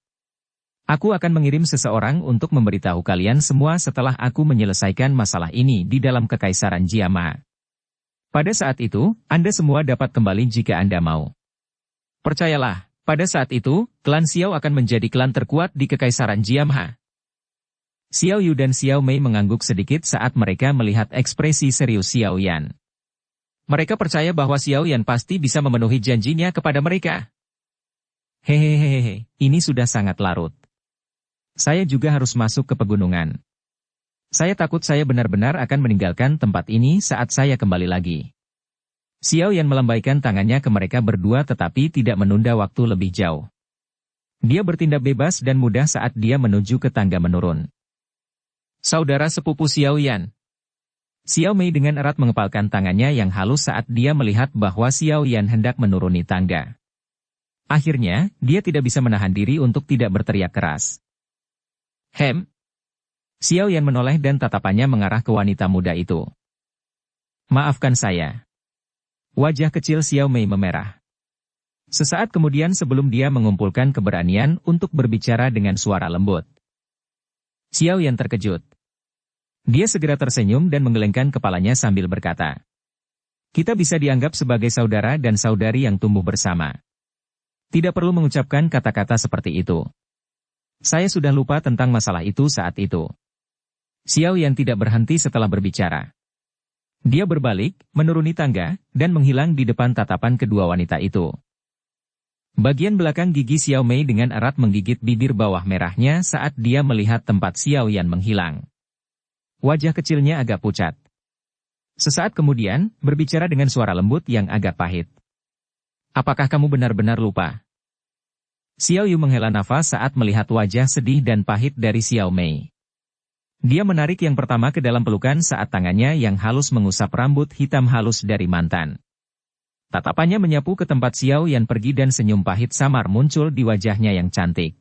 Aku akan mengirim seseorang untuk memberitahu kalian semua setelah aku menyelesaikan masalah ini di dalam Kekaisaran Jiama. Pada saat itu, Anda semua dapat kembali jika Anda mau. Percayalah, pada saat itu, klan Xiao akan menjadi klan terkuat di Kekaisaran Jiama. Xiao Yu dan Xiao Mei mengangguk sedikit saat mereka melihat ekspresi serius Xiao Yan. Mereka percaya bahwa Xiao Yan pasti bisa memenuhi janjinya kepada mereka. Hehehehe, ini sudah sangat larut. Saya juga harus masuk ke pegunungan. Saya takut saya benar-benar akan meninggalkan tempat ini saat saya kembali lagi. Xiao Yan melambaikan tangannya ke mereka berdua tetapi tidak menunda waktu lebih jauh. Dia bertindak bebas dan mudah saat dia menuju ke tangga menurun. Saudara sepupu Xiao Yan. Xiao Mei dengan erat mengepalkan tangannya yang halus saat dia melihat bahwa Xiao Yan hendak menuruni tangga. Akhirnya, dia tidak bisa menahan diri untuk tidak berteriak keras. Xiao Yan menoleh dan tatapannya mengarah ke wanita muda itu. Maafkan saya. Wajah kecil Xiao Mei memerah. Sesaat kemudian sebelum dia mengumpulkan keberanian untuk berbicara dengan suara lembut. Xiao Yan terkejut. Dia segera tersenyum dan menggelengkan kepalanya sambil berkata, kita bisa dianggap sebagai saudara dan saudari yang tumbuh bersama. Tidak perlu mengucapkan kata-kata seperti itu. Saya sudah lupa tentang masalah itu saat itu. Xiao Yan tidak berhenti setelah berbicara. Dia berbalik, menuruni tangga, dan menghilang di depan tatapan kedua wanita itu. Bagian belakang gigi Xiao Mei dengan erat menggigit bibir bawah merahnya saat dia melihat tempat Xiao Yan menghilang. Wajah kecilnya agak pucat. Sesaat kemudian, berbicara dengan suara lembut yang agak pahit. Apakah kamu benar-benar lupa? Xiao Yu menghela nafas saat melihat wajah sedih dan pahit dari Xiao Mei. Dia menarik yang pertama ke dalam pelukan saat tangannya yang halus mengusap rambut hitam halus dari mantan. Tatapannya menyapu ke tempat Xiao Yan pergi dan senyum pahit samar muncul di wajahnya yang cantik.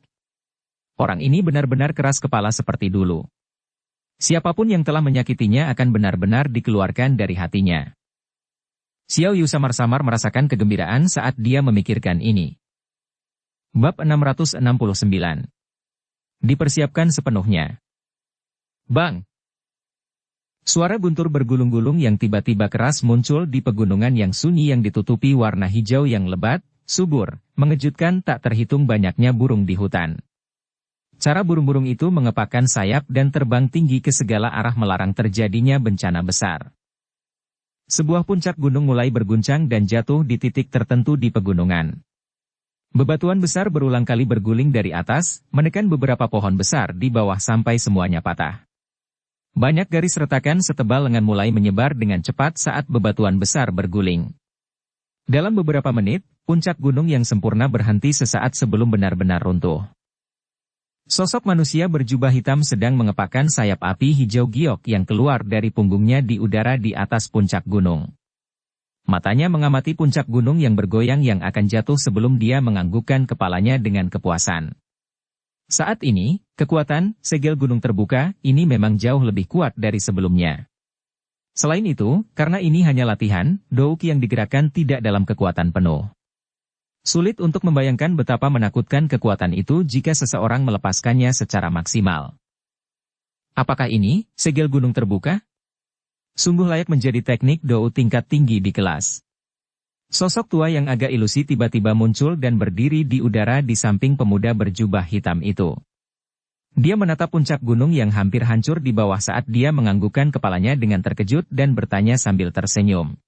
Orang ini benar-benar keras kepala seperti dulu. Siapapun yang telah menyakitinya akan benar-benar dikeluarkan dari hatinya. Xiao Yu samar-samar merasakan kegembiraan saat dia memikirkan ini. Bab 669. Dipersiapkan sepenuhnya. Bang! Suara guntur bergulung-gulung yang tiba-tiba keras muncul di pegunungan yang sunyi yang ditutupi warna hijau yang lebat, subur, mengejutkan tak terhitung banyaknya burung di hutan. Cara burung-burung itu mengepakkan sayap dan terbang tinggi ke segala arah melarang terjadinya bencana besar. Sebuah puncak gunung mulai berguncang dan jatuh di titik tertentu di pegunungan. Bebatuan besar berulang kali berguling dari atas, menekan beberapa pohon besar di bawah sampai semuanya patah. Banyak garis retakan setebal lengan mulai menyebar dengan cepat saat bebatuan besar berguling. Dalam beberapa menit, puncak gunung yang sempurna berhenti sesaat sebelum benar-benar runtuh. Sosok manusia berjubah hitam sedang mengepakkan sayap api hijau giok yang keluar dari punggungnya di udara di atas puncak gunung. Matanya mengamati puncak gunung yang bergoyang yang akan jatuh sebelum dia menganggukkan kepalanya dengan kepuasan. Saat ini, kekuatan segel gunung terbuka ini memang jauh lebih kuat dari sebelumnya. Selain itu, karena ini hanya latihan, Douki yang digerakkan tidak dalam kekuatan penuh. Sulit untuk membayangkan betapa menakutkan kekuatan itu jika seseorang melepaskannya secara maksimal. Apakah ini segel gunung terbuka? Sungguh layak menjadi teknik Dou tingkat tinggi di kelas. Sosok tua yang agak ilusi tiba-tiba muncul dan berdiri di udara di samping pemuda berjubah hitam itu. Dia menatap puncak gunung yang hampir hancur di bawah saat dia menganggukkan kepalanya dengan terkejut dan bertanya sambil tersenyum.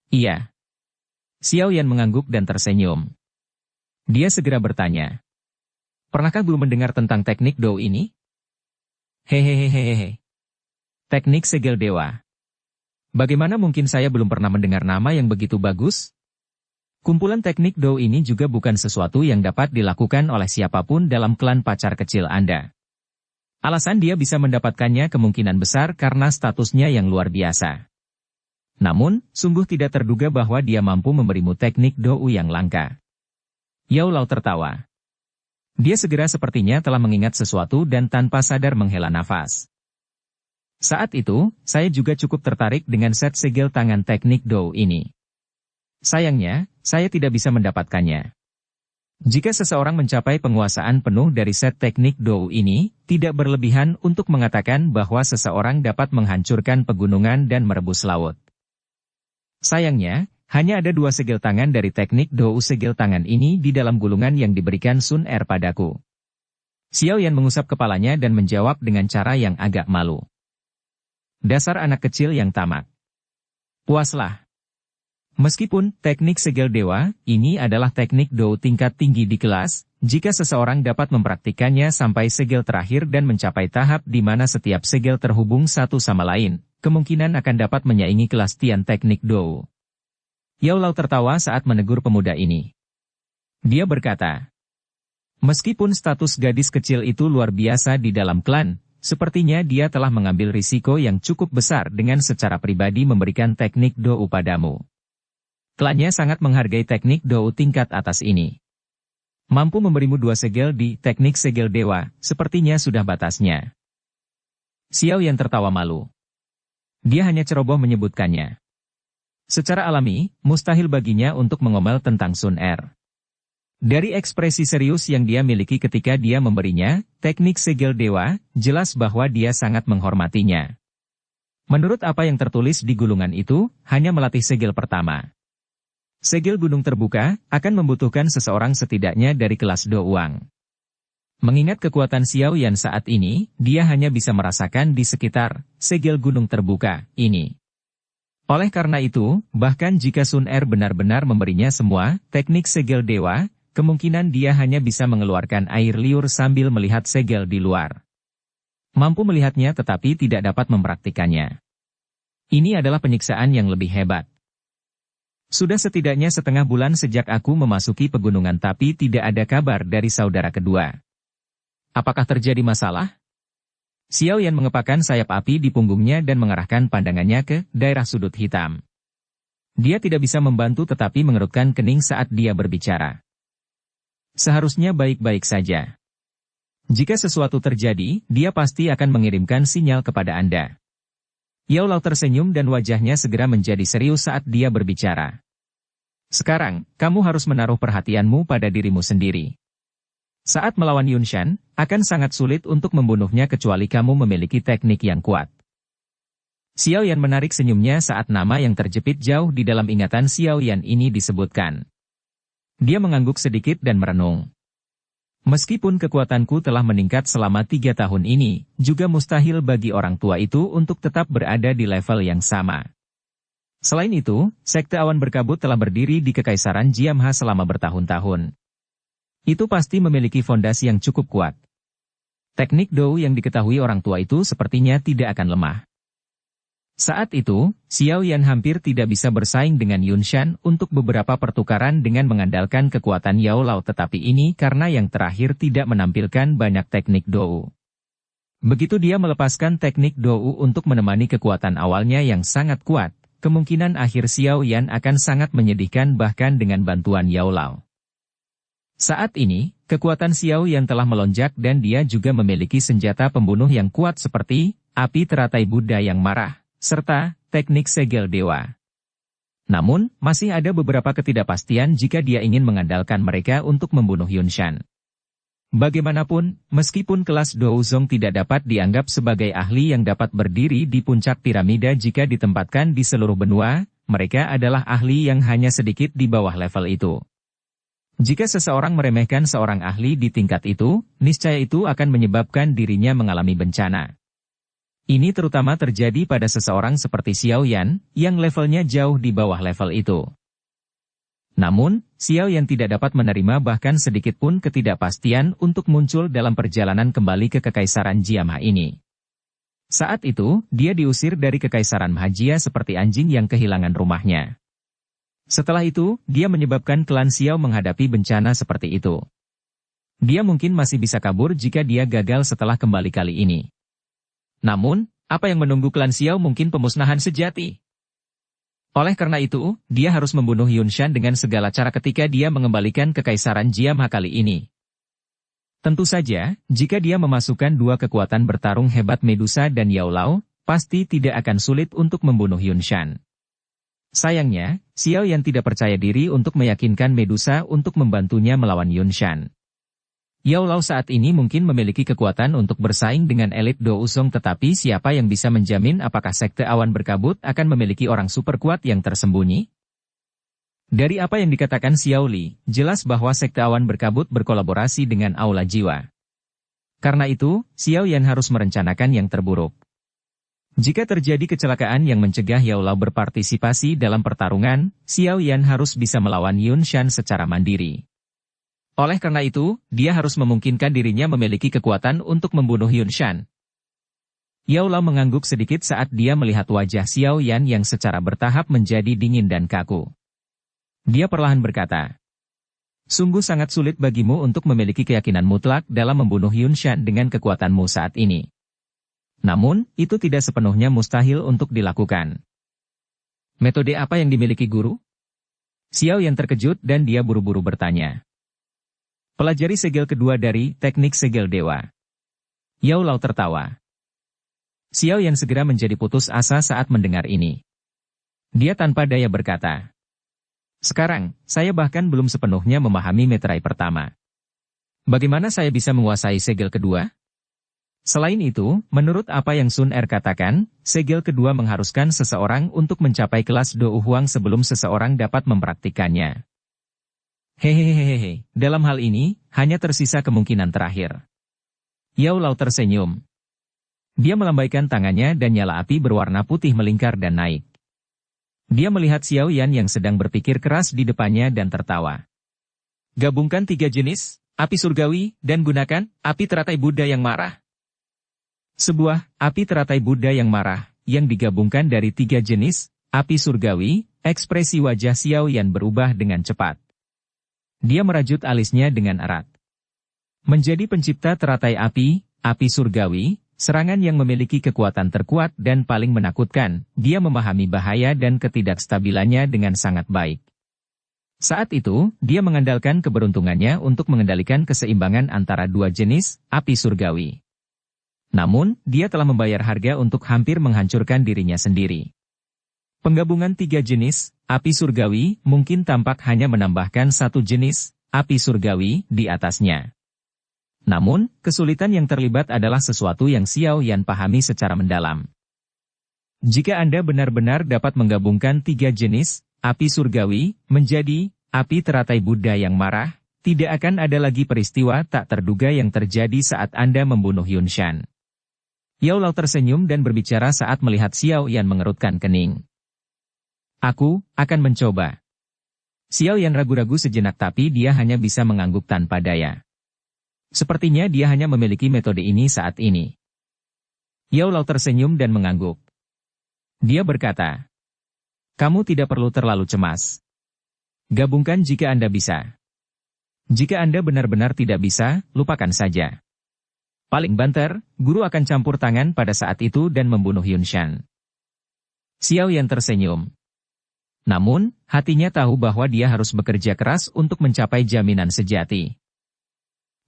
Iya. Xiao Yan mengangguk dan tersenyum. Dia segera bertanya. Pernahkah belum mendengar tentang teknik Dou ini? Hehehehehe. Teknik segel dewa. Bagaimana mungkin saya belum pernah mendengar nama yang begitu bagus? Kumpulan teknik Dou ini juga bukan sesuatu yang dapat dilakukan oleh siapapun dalam klan pacar kecil Anda. Alasan dia bisa mendapatkannya kemungkinan besar karena statusnya yang luar biasa. Namun, sungguh tidak terduga bahwa dia mampu memberimu teknik Dou yang langka. Yao Lao tertawa. Dia segera sepertinya telah mengingat sesuatu dan tanpa sadar menghela nafas. Saat itu, saya juga cukup tertarik dengan set segel tangan teknik Dou ini. Sayangnya, saya tidak bisa mendapatkannya. Jika seseorang mencapai penguasaan penuh dari set teknik Dou ini, tidak berlebihan untuk mengatakan bahwa seseorang dapat menghancurkan pegunungan dan merebus laut. Sayangnya, hanya ada 2 segel tangan dari teknik Dou segel tangan ini di dalam gulungan yang diberikan Sun Er padaku. Xiao Yan mengusap kepalanya dan menjawab dengan cara yang agak malu. Dasar anak kecil yang tamak. Puaslah. Meskipun teknik segel dewa, ini adalah teknik Dou tingkat tinggi di kelas, jika seseorang dapat mempraktikannya sampai segel terakhir dan mencapai tahap di mana setiap segel terhubung satu sama lain, kemungkinan akan dapat menyaingi kelas Tian teknik Dou. Yao Lao tertawa saat menegur pemuda ini. Dia berkata, meskipun status gadis kecil itu luar biasa di dalam klan, sepertinya dia telah mengambil risiko yang cukup besar dengan secara pribadi memberikan teknik Dou padamu. Klannya sangat menghargai teknik Dou tingkat atas ini. Mampu memberimu 2 segel di teknik segel dewa, sepertinya sudah batasnya. Xiao Yan tertawa malu. Dia hanya ceroboh menyebutkannya. Secara alami, mustahil baginya untuk mengomel tentang Sun Er. Dari ekspresi serius yang dia miliki ketika dia memberinya teknik segel dewa, jelas bahwa dia sangat menghormatinya. Menurut apa yang tertulis di gulungan itu, hanya melatih segel pertama. Segel gunung terbuka akan membutuhkan seseorang setidaknya dari kelas Do Uang. Mengingat kekuatan Xiao Yan saat ini, dia hanya bisa merasakan di sekitar segel gunung terbuka ini. Oleh karena itu, bahkan jika Sun Er benar-benar memberinya semua teknik segel dewa, kemungkinan dia hanya bisa mengeluarkan air liur sambil melihat segel di luar. Mampu melihatnya tetapi tidak dapat mempraktikannya. Ini adalah penyiksaan yang lebih hebat. Sudah setidaknya setengah bulan sejak aku memasuki pegunungan tapi tidak ada kabar dari saudara kedua. Apakah terjadi masalah? Xiao Yan mengepakkan sayap api di punggungnya dan mengarahkan pandangannya ke daerah sudut hitam. Dia tidak bisa membantu tetapi mengerutkan kening saat dia berbicara. Seharusnya baik-baik saja. Jika sesuatu terjadi, dia pasti akan mengirimkan sinyal kepada Anda. Yao Lao tersenyum dan wajahnya segera menjadi serius saat dia berbicara. Sekarang, kamu harus menaruh perhatianmu pada dirimu sendiri. Saat melawan Yunshan, akan sangat sulit untuk membunuhnya kecuali kamu memiliki teknik yang kuat. Xiao Yan menarik senyumnya saat nama yang terjepit jauh di dalam ingatan Xiao Yan ini disebutkan. Dia mengangguk sedikit dan merenung. Meskipun kekuatanku telah meningkat selama 3 tahun ini, juga mustahil bagi orang tua itu untuk tetap berada di level yang sama. Selain itu, Sekte Awan Berkabut telah berdiri di Kekaisaran Jiamha selama bertahun-tahun. Itu pasti memiliki fondasi yang cukup kuat. Teknik Dou yang diketahui orang tua itu sepertinya tidak akan lemah. Saat itu, Xiao Yan hampir tidak bisa bersaing dengan Yunshan untuk beberapa pertukaran dengan mengandalkan kekuatan Yao Lao tetapi ini karena yang terakhir tidak menampilkan banyak teknik Dou. Begitu dia melepaskan teknik Dou untuk menemani kekuatan awalnya yang sangat kuat, kemungkinan akhir Xiao Yan akan sangat menyedihkan bahkan dengan bantuan Yao Lao. Saat ini, kekuatan Xiao Yan telah melonjak dan dia juga memiliki senjata pembunuh yang kuat seperti api teratai Buddha yang marah, serta teknik segel dewa. Namun, masih ada beberapa ketidakpastian jika dia ingin mengandalkan mereka untuk membunuh Yunshan. Bagaimanapun, meskipun kelas Douzong tidak dapat dianggap sebagai ahli yang dapat berdiri di puncak piramida jika ditempatkan di seluruh benua, mereka adalah ahli yang hanya sedikit di bawah level itu. Jika seseorang meremehkan seorang ahli di tingkat itu, niscaya itu akan menyebabkan dirinya mengalami bencana. Ini terutama terjadi pada seseorang seperti Xiao Yan, yang levelnya jauh di bawah level itu. Namun, Xiao Yan tidak dapat menerima bahkan sedikit pun ketidakpastian untuk muncul dalam perjalanan kembali ke Kekaisaran Jiamha ini. Saat itu, dia diusir dari Kekaisaran Mahajia seperti anjing yang kehilangan rumahnya. Setelah itu, dia menyebabkan klan Xiao menghadapi bencana seperti itu. Dia mungkin masih bisa kabur jika dia gagal setelah kembali kali ini. Namun, apa yang menunggu klan Xiao mungkin pemusnahan sejati. Oleh karena itu, dia harus membunuh Yunshan dengan segala cara ketika dia mengembalikan Kekaisaran Jiamha kali ini. Tentu saja, jika dia memasukkan dua kekuatan bertarung hebat Medusa dan Yao Lao, pasti tidak akan sulit untuk membunuh Yunshan. Sayangnya, Xiao Yan tidak percaya diri untuk meyakinkan Medusa untuk membantunya melawan Yunshan. Yao Lao saat ini mungkin memiliki kekuatan untuk bersaing dengan elit Douzong tetapi siapa yang bisa menjamin apakah Sekte Awan Berkabut akan memiliki orang super kuat yang tersembunyi? Dari apa yang dikatakan Xiao Li, jelas bahwa Sekte Awan Berkabut berkolaborasi dengan Aula Jiwa. Karena itu, Xiao Yan harus merencanakan yang terburuk. Jika terjadi kecelakaan yang mencegah Yao Lao berpartisipasi dalam pertarungan, Xiao Yan harus bisa melawan Yunshan secara mandiri. Oleh karena itu, dia harus memungkinkan dirinya memiliki kekuatan untuk membunuh Yunshan. Yao Lao mengangguk sedikit saat dia melihat wajah Xiao Yan yang secara bertahap menjadi dingin dan kaku. Dia perlahan berkata, "Sungguh sangat sulit bagimu untuk memiliki keyakinan mutlak dalam membunuh Yunshan dengan kekuatanmu saat ini. Namun, itu tidak sepenuhnya mustahil untuk dilakukan." Metode apa yang dimiliki guru? Xiao Yan terkejut dan dia buru-buru bertanya. Pelajari segel kedua dari teknik segel dewa. Yao Lao tertawa. Xiao Yan segera menjadi putus asa saat mendengar ini. Dia tanpa daya berkata, "Sekarang, saya bahkan belum sepenuhnya memahami meterai pertama. Bagaimana saya bisa menguasai segel kedua? Selain itu, menurut apa yang Sun Er katakan, segel kedua mengharuskan seseorang untuk mencapai kelas Do Huang sebelum seseorang dapat mempraktikannya. Hehehehe, dalam hal ini, hanya tersisa kemungkinan terakhir." Yao Lao tersenyum. Dia melambaikan tangannya dan nyala api berwarna putih melingkar dan naik. Dia melihat Xiao Yan yang sedang berpikir keras di depannya dan tertawa. "Gabungkan 3 jenis, api surgawi, dan gunakan api teratai Buddha yang marah." Sebuah api teratai Buddha yang marah, yang digabungkan dari 3 jenis, api surgawi, ekspresi wajah Xiao Yan berubah dengan cepat. Dia merajut alisnya dengan erat. Menjadi pencipta teratai api surgawi, serangan yang memiliki kekuatan terkuat dan paling menakutkan, dia memahami bahaya dan ketidakstabilannya dengan sangat baik. Saat itu, dia mengandalkan keberuntungannya untuk mengendalikan keseimbangan antara 2 jenis api surgawi. Namun, dia telah membayar harga untuk hampir menghancurkan dirinya sendiri. Penggabungan 3 jenis api surgawi mungkin tampak hanya menambahkan 1 jenis api surgawi di atasnya. Namun, kesulitan yang terlibat adalah sesuatu yang Xiao Yan pahami secara mendalam. Jika Anda benar-benar dapat menggabungkan 3 jenis api surgawi menjadi api teratai Buddha yang marah, tidak akan ada lagi peristiwa tak terduga yang terjadi saat Anda membunuh Yun Shan. Yao Lao tersenyum dan berbicara saat melihat Xiao Yan mengerutkan kening. "Aku akan mencoba." Xiao Yan ragu-ragu sejenak tapi dia hanya bisa mengangguk tanpa daya. Sepertinya dia hanya memiliki metode ini saat ini. Yao Lao tersenyum dan mengangguk. Dia berkata, "Kamu tidak perlu terlalu cemas. Gabungkan jika Anda bisa. Jika Anda benar-benar tidak bisa, lupakan saja. Paling banter, guru akan campur tangan pada saat itu dan membunuh Yun Shan." Xiao Yan tersenyum. Namun, hatinya tahu bahwa dia harus bekerja keras untuk mencapai jaminan sejati.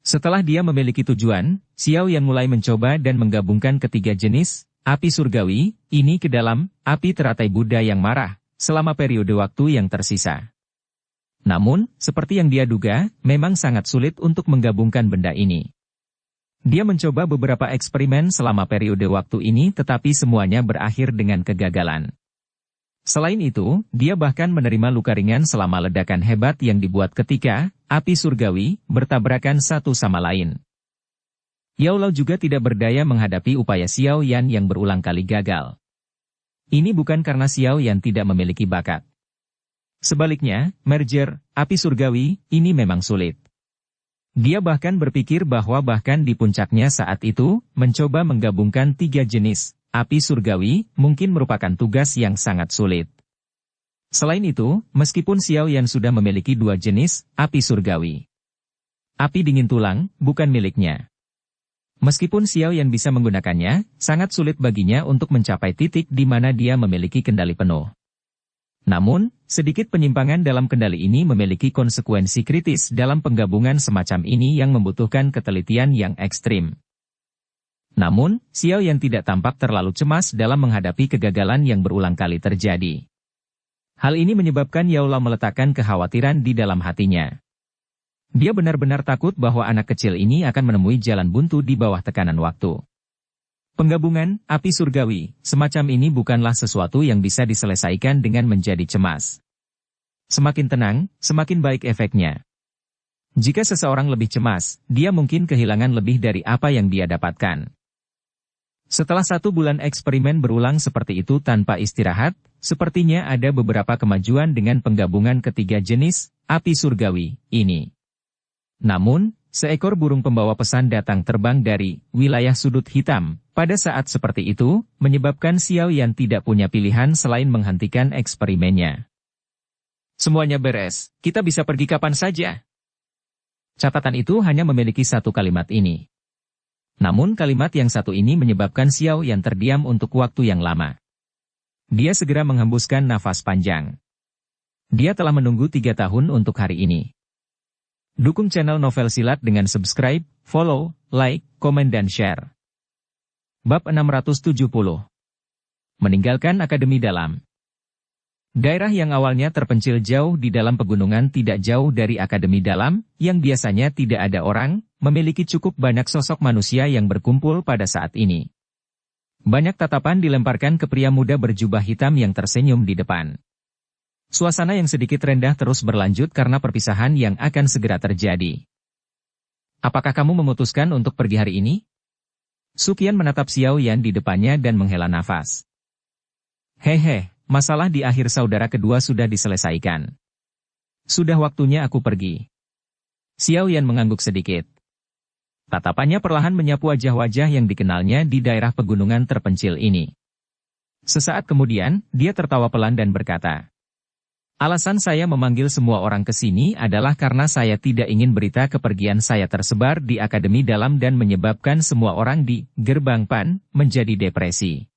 Setelah dia memiliki tujuan, Xiao Yan mulai mencoba dan menggabungkan ketiga jenis api surgawi ini ke dalam api teratai Buddha yang marah selama periode waktu yang tersisa. Namun, seperti yang dia duga, memang sangat sulit untuk menggabungkan benda ini. Dia mencoba beberapa eksperimen selama periode waktu ini tetapi semuanya berakhir dengan kegagalan. Selain itu, dia bahkan menerima luka ringan selama ledakan hebat yang dibuat ketika api surgawi bertabrakan satu sama lain. Yao Lao juga tidak berdaya menghadapi upaya Xiao Yan yang berulang kali gagal. Ini bukan karena Xiao Yan tidak memiliki bakat. Sebaliknya, merger api surgawi ini memang sulit. Dia bahkan berpikir bahwa bahkan di puncaknya saat itu, mencoba menggabungkan 3 jenis api surgawi mungkin merupakan tugas yang sangat sulit. Selain itu, meskipun Xiao Yan sudah memiliki 2 jenis api surgawi, api dingin tulang bukan miliknya. Meskipun Xiao Yan bisa menggunakannya, sangat sulit baginya untuk mencapai titik di mana dia memiliki kendali penuh. Namun, sedikit penyimpangan dalam kendali ini memiliki konsekuensi kritis dalam penggabungan semacam ini yang membutuhkan ketelitian yang ekstrim. Namun, Xiao Yan tidak tampak terlalu cemas dalam menghadapi kegagalan yang berulang kali terjadi. Hal ini menyebabkan Yao Lao meletakkan kekhawatiran di dalam hatinya. Dia benar-benar takut bahwa anak kecil ini akan menemui jalan buntu di bawah tekanan waktu. Penggabungan api surgawi semacam ini bukanlah sesuatu yang bisa diselesaikan dengan menjadi cemas. Semakin tenang, semakin baik efeknya. Jika seseorang lebih cemas, dia mungkin kehilangan lebih dari apa yang dia dapatkan. Setelah 1 bulan eksperimen berulang seperti itu tanpa istirahat, sepertinya ada beberapa kemajuan dengan penggabungan ketiga jenis api surgawi ini. Namun, seekor burung pembawa pesan datang terbang dari wilayah sudut hitam. Pada saat seperti itu, menyebabkan Xiao Yan tidak punya pilihan selain menghentikan eksperimennya. "Semuanya beres, kita bisa pergi kapan saja." Catatan itu hanya memiliki 1 kalimat ini. Namun kalimat yang satu ini menyebabkan Xiao Yan terdiam untuk waktu yang lama. Dia segera menghembuskan nafas panjang. Dia telah menunggu 3 tahun untuk hari ini. Dukung channel Novel Silat dengan subscribe, follow, like, komen dan share. Bab 670. Meninggalkan Akademi Dalam. Daerah yang awalnya terpencil jauh di dalam pegunungan tidak jauh dari Akademi Dalam, yang biasanya tidak ada orang, memiliki cukup banyak sosok manusia yang berkumpul pada saat ini. Banyak tatapan dilemparkan ke pria muda berjubah hitam yang tersenyum di depan. Suasana yang sedikit rendah terus berlanjut karena perpisahan yang akan segera terjadi. Apakah kamu memutuskan untuk pergi hari ini? Sukian menatap Xiao Yan di depannya dan menghela nafas. Hehe, masalah di akhir saudara kedua sudah diselesaikan. Sudah waktunya aku pergi. Xiao Yan mengangguk sedikit. Tatapannya perlahan menyapu wajah-wajah yang dikenalnya di daerah pegunungan terpencil ini. Sesaat kemudian, dia tertawa pelan dan berkata, alasan saya memanggil semua orang ke sini adalah karena saya tidak ingin berita kepergian saya tersebar di Akademi Dalam dan menyebabkan semua orang di Gerbang Pan menjadi depresi.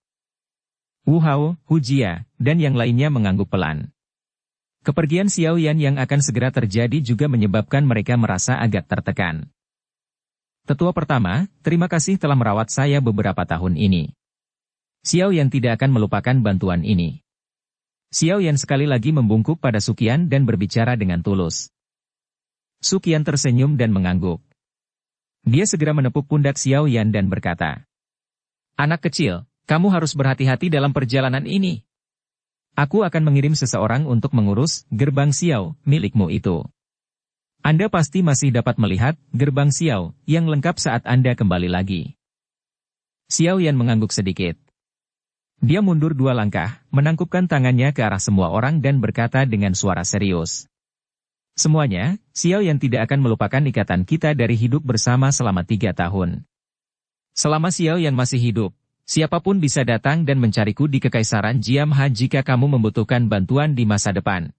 Wu Hao, Hu Jia, dan yang lainnya mengangguk pelan. Kepergian Xiao Yan yang akan segera terjadi juga menyebabkan mereka merasa agak tertekan. Tetua pertama, terima kasih telah merawat saya beberapa tahun ini. Xiao Yan tidak akan melupakan bantuan ini. Xiao Yan sekali lagi membungkuk pada Sukian dan berbicara dengan tulus. Sukian tersenyum dan mengangguk. Dia segera menepuk pundak Xiao Yan dan berkata, anak kecil, kamu harus berhati-hati dalam perjalanan ini. Aku akan mengirim seseorang untuk mengurus gerbang Xiao milikmu itu. Anda pasti masih dapat melihat gerbang Xiao yang lengkap saat Anda kembali lagi. Xiao Yan mengangguk sedikit. Dia mundur 2 langkah, menangkupkan tangannya ke arah semua orang dan berkata dengan suara serius. Semuanya, Xiao Yan tidak akan melupakan ikatan kita dari hidup bersama selama 3 tahun. Selama Xiao Yan masih hidup, siapapun bisa datang dan mencariku di Kekaisaran Jiamha jika kamu membutuhkan bantuan di masa depan.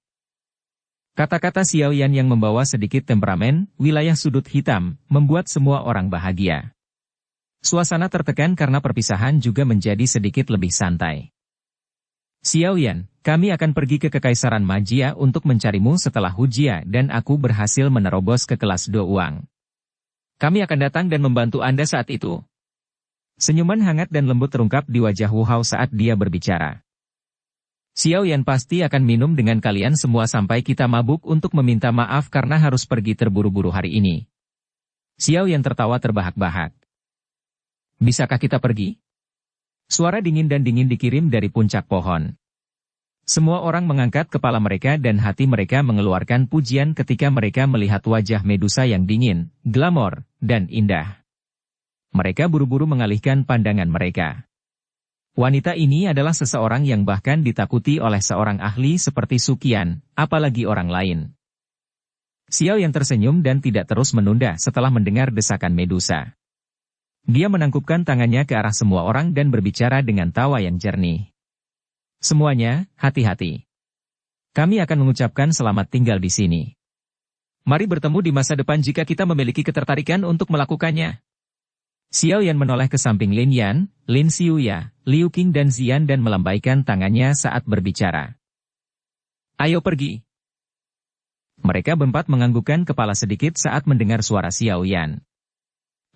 Kata-kata Xiao Yan yang membawa sedikit temperamen, wilayah sudut hitam, membuat semua orang bahagia. Suasana tertekan karena perpisahan juga menjadi sedikit lebih santai. Xiao Yan, kami akan pergi ke Kekaisaran Majia untuk mencarimu setelah Hu Jia dan aku berhasil menerobos ke kelas Do Uang. Kami akan datang dan membantu Anda saat itu. Senyuman hangat dan lembut terungkap di wajah Wu Hao saat dia berbicara. Xiao Yan pasti akan minum dengan kalian semua sampai kita mabuk untuk meminta maaf karena harus pergi terburu-buru hari ini. Xiao Yan tertawa terbahak-bahak. Bisakah kita pergi? Suara dingin dan dingin dikirim dari puncak pohon. Semua orang mengangkat kepala mereka dan hati mereka mengeluarkan pujian ketika mereka melihat wajah Medusa yang dingin, glamor, dan indah. Mereka buru-buru mengalihkan pandangan mereka. Wanita ini adalah seseorang yang bahkan ditakuti oleh seorang ahli seperti Sukian, apalagi orang lain. Xiao yang tersenyum dan tidak terus menunda setelah mendengar desakan Medusa. Dia menangkupkan tangannya ke arah semua orang dan berbicara dengan tawa yang jernih. Semuanya, hati-hati. Kami akan mengucapkan selamat tinggal di sini. Mari bertemu di masa depan jika kita memiliki ketertarikan untuk melakukannya. Xiao Yan menoleh ke samping Lin Yan, Lin Xiuya, Liu Qing dan Xian dan melambaikan tangannya saat berbicara. Ayo pergi. Mereka berempat menganggukkan kepala sedikit saat mendengar suara Xiao Yan.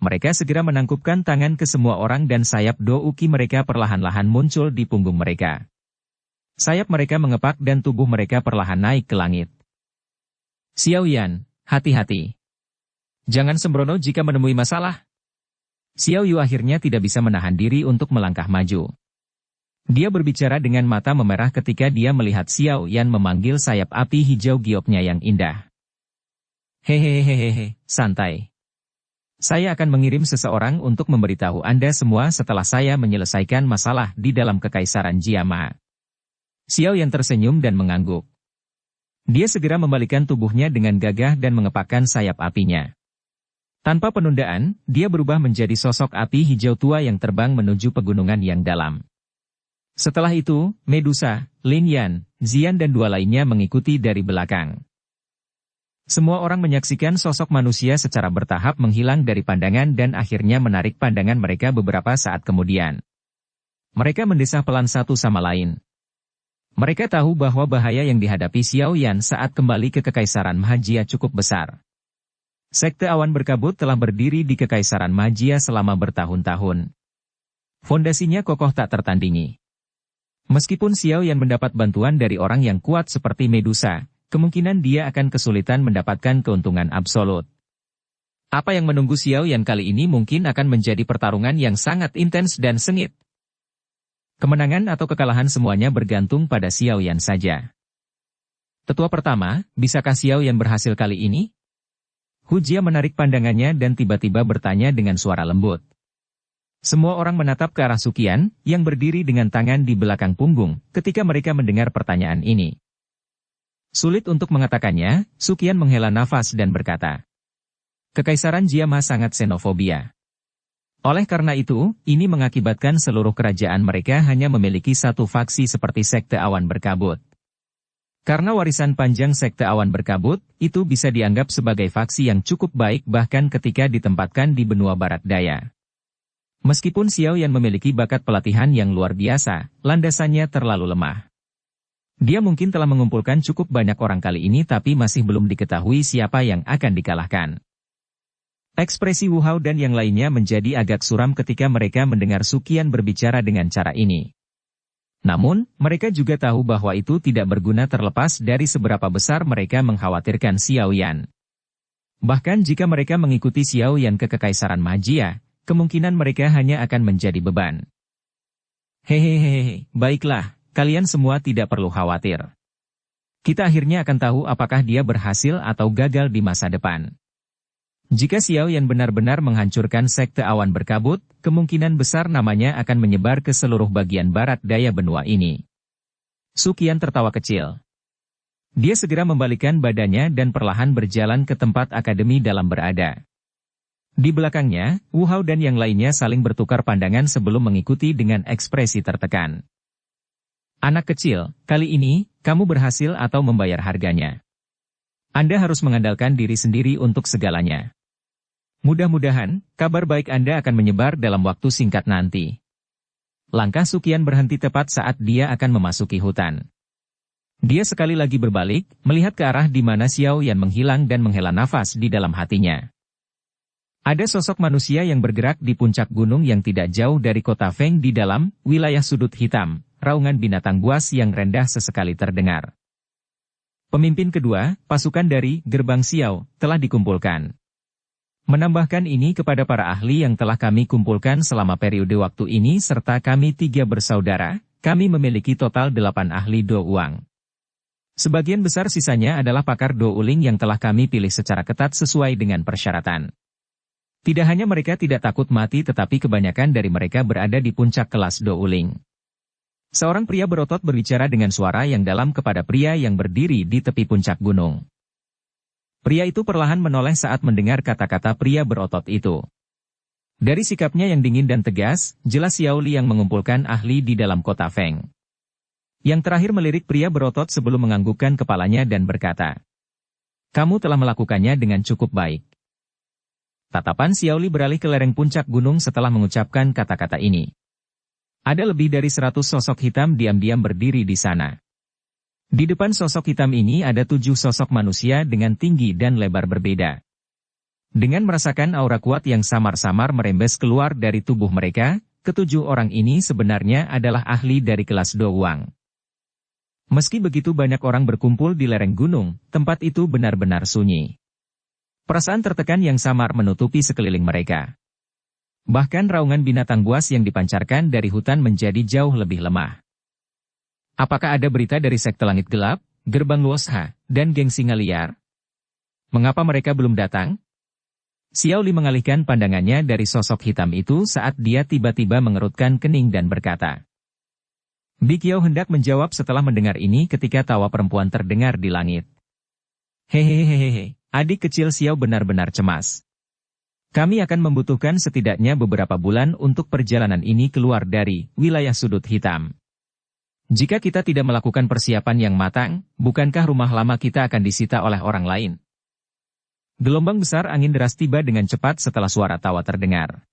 Mereka segera menangkupkan tangan ke semua orang dan sayap Do Uki mereka perlahan-lahan muncul di punggung mereka. Sayap mereka mengepak dan tubuh mereka perlahan naik ke langit. Xiao Yan, hati-hati. Jangan sembrono jika menemui masalah. Xiao Yu akhirnya tidak bisa menahan diri untuk melangkah maju. Dia berbicara dengan mata memerah ketika dia melihat Xiao Yan memanggil sayap api hijau gioknya yang indah. Hehehehehe, santai. Saya akan mengirim seseorang untuk memberitahu Anda semua setelah saya menyelesaikan masalah di dalam Kekaisaran Jiamha. Xiao Yan tersenyum dan mengangguk. Dia segera membalikkan tubuhnya dengan gagah dan mengepakkan sayap apinya. Tanpa penundaan, dia berubah menjadi sosok api hijau tua yang terbang menuju pegunungan yang dalam. Setelah itu, Medusa, Lin Yan, Xian dan 2 lainnya mengikuti dari belakang. Semua orang menyaksikan sosok manusia secara bertahap menghilang dari pandangan dan akhirnya menarik pandangan mereka beberapa saat kemudian. Mereka mendesah pelan satu sama lain. Mereka tahu bahwa bahaya yang dihadapi Xiao Yan saat kembali ke Kekaisaran Majia cukup besar. Sekte awan berkabut telah berdiri di Kekaisaran Majia selama bertahun-tahun. Fondasinya kokoh tak tertandingi. Meskipun Xiao Yan mendapat bantuan dari orang yang kuat seperti Medusa, kemungkinan dia akan kesulitan mendapatkan keuntungan absolut. Apa yang menunggu Xiao Yan kali ini mungkin akan menjadi pertarungan yang sangat intens dan sengit. Kemenangan atau kekalahan semuanya bergantung pada Xiao Yan saja. Tetua pertama, bisakah Xiao Yan berhasil kali ini? Hu Jia menarik pandangannya dan tiba-tiba bertanya dengan suara lembut. Semua orang menatap ke arah Suqian, yang berdiri dengan tangan di belakang punggung, ketika mereka mendengar pertanyaan ini. Sulit untuk mengatakannya, Suqian menghela nafas dan berkata, Kekaisaran Jiama sangat xenofobia. Oleh karena itu, ini mengakibatkan seluruh kerajaan mereka hanya memiliki satu faksi seperti Sekte Awan Berkabut. Karena warisan panjang Sekte Awan Berkabut, itu bisa dianggap sebagai faksi yang cukup baik bahkan ketika ditempatkan di benua barat daya. Meskipun Xiao Yan memiliki bakat pelatihan yang luar biasa, landasannya terlalu lemah. Dia mungkin telah mengumpulkan cukup banyak orang kali ini tapi masih belum diketahui siapa yang akan dikalahkan. Ekspresi Wu Hao dan yang lainnya menjadi agak suram ketika mereka mendengar Suqian berbicara dengan cara ini. Namun, mereka juga tahu bahwa itu tidak berguna terlepas dari seberapa besar mereka mengkhawatirkan Xiao Yan. Bahkan jika mereka mengikuti Xiao Yan ke Kekaisaran Magia, kemungkinan mereka hanya akan menjadi beban. Hehehe, baiklah, kalian semua tidak perlu khawatir. Kita akhirnya akan tahu apakah dia berhasil atau gagal di masa depan. Jika Xiao Yan benar-benar menghancurkan Sekte Awan Berkabut, kemungkinan besar namanya akan menyebar ke seluruh bagian barat daya benua ini. Suqian tertawa kecil. Dia segera membalikkan badannya dan perlahan berjalan ke tempat akademi dalam berada. Di belakangnya, Wu Hao dan yang lainnya saling bertukar pandangan sebelum mengikuti dengan ekspresi tertekan. Anak kecil, kali ini, kamu berhasil atau membayar harganya. Anda harus mengandalkan diri sendiri untuk segalanya. Mudah-mudahan, kabar baik Anda akan menyebar dalam waktu singkat nanti. Langkah Suqian berhenti tepat saat dia akan memasuki hutan. Dia sekali lagi berbalik, melihat ke arah di mana Xiao Yan menghilang dan menghela nafas di dalam hatinya. Ada sosok manusia yang bergerak di puncak gunung yang tidak jauh dari kota Feng di dalam wilayah sudut hitam, raungan binatang buas yang rendah sesekali terdengar. Pemimpin kedua, pasukan dari Gerbang Xiao, telah dikumpulkan. Menambahkan ini kepada para ahli yang telah kami kumpulkan selama periode waktu ini serta kami 3 bersaudara, kami memiliki total 8 ahli Do Uang. Sebagian besar sisanya adalah pakar Do Uling yang telah kami pilih secara ketat sesuai dengan persyaratan. Tidak hanya mereka tidak takut mati tetapi kebanyakan dari mereka berada di puncak kelas Do Uling. Seorang pria berotot berbicara dengan suara yang dalam kepada pria yang berdiri di tepi puncak gunung. Pria itu perlahan menoleh saat mendengar kata-kata pria berotot itu. Dari sikapnya yang dingin dan tegas, jelas Xiao Li yang mengumpulkan ahli di dalam kota Feng. Yang terakhir melirik pria berotot sebelum menganggukkan kepalanya dan berkata, "Kamu telah melakukannya dengan cukup baik." Tatapan Xiao Li beralih ke lereng puncak gunung setelah mengucapkan kata-kata ini. Ada lebih dari 100 sosok hitam diam-diam berdiri di sana. Di depan sosok hitam ini ada 7 sosok manusia dengan tinggi dan lebar berbeda. Dengan merasakan aura kuat yang samar-samar merembes keluar dari tubuh mereka, ke-7 orang ini sebenarnya adalah ahli dari kelas Do Wang. Meski begitu banyak orang berkumpul di lereng gunung, tempat itu benar-benar sunyi. Perasaan tertekan yang samar menutupi sekeliling mereka. Bahkan raungan binatang buas yang dipancarkan dari hutan menjadi jauh lebih lemah. Apakah ada berita dari Sekte Langit Gelap, Gerbang Luosha, dan Geng Singa Liar? Mengapa mereka belum datang? Xiao Li mengalihkan pandangannya dari sosok hitam itu saat dia tiba-tiba mengerutkan kening dan berkata. Bi Qiao hendak menjawab setelah mendengar ini ketika tawa perempuan terdengar di langit. Hehehehe, adik kecil Xiao benar-benar cemas. Kami akan membutuhkan setidaknya beberapa bulan untuk perjalanan ini keluar dari wilayah sudut hitam. Jika kita tidak melakukan persiapan yang matang, bukankah rumah lama kita akan disita oleh orang lain? Gelombang besar angin deras tiba dengan cepat setelah suara tawa terdengar.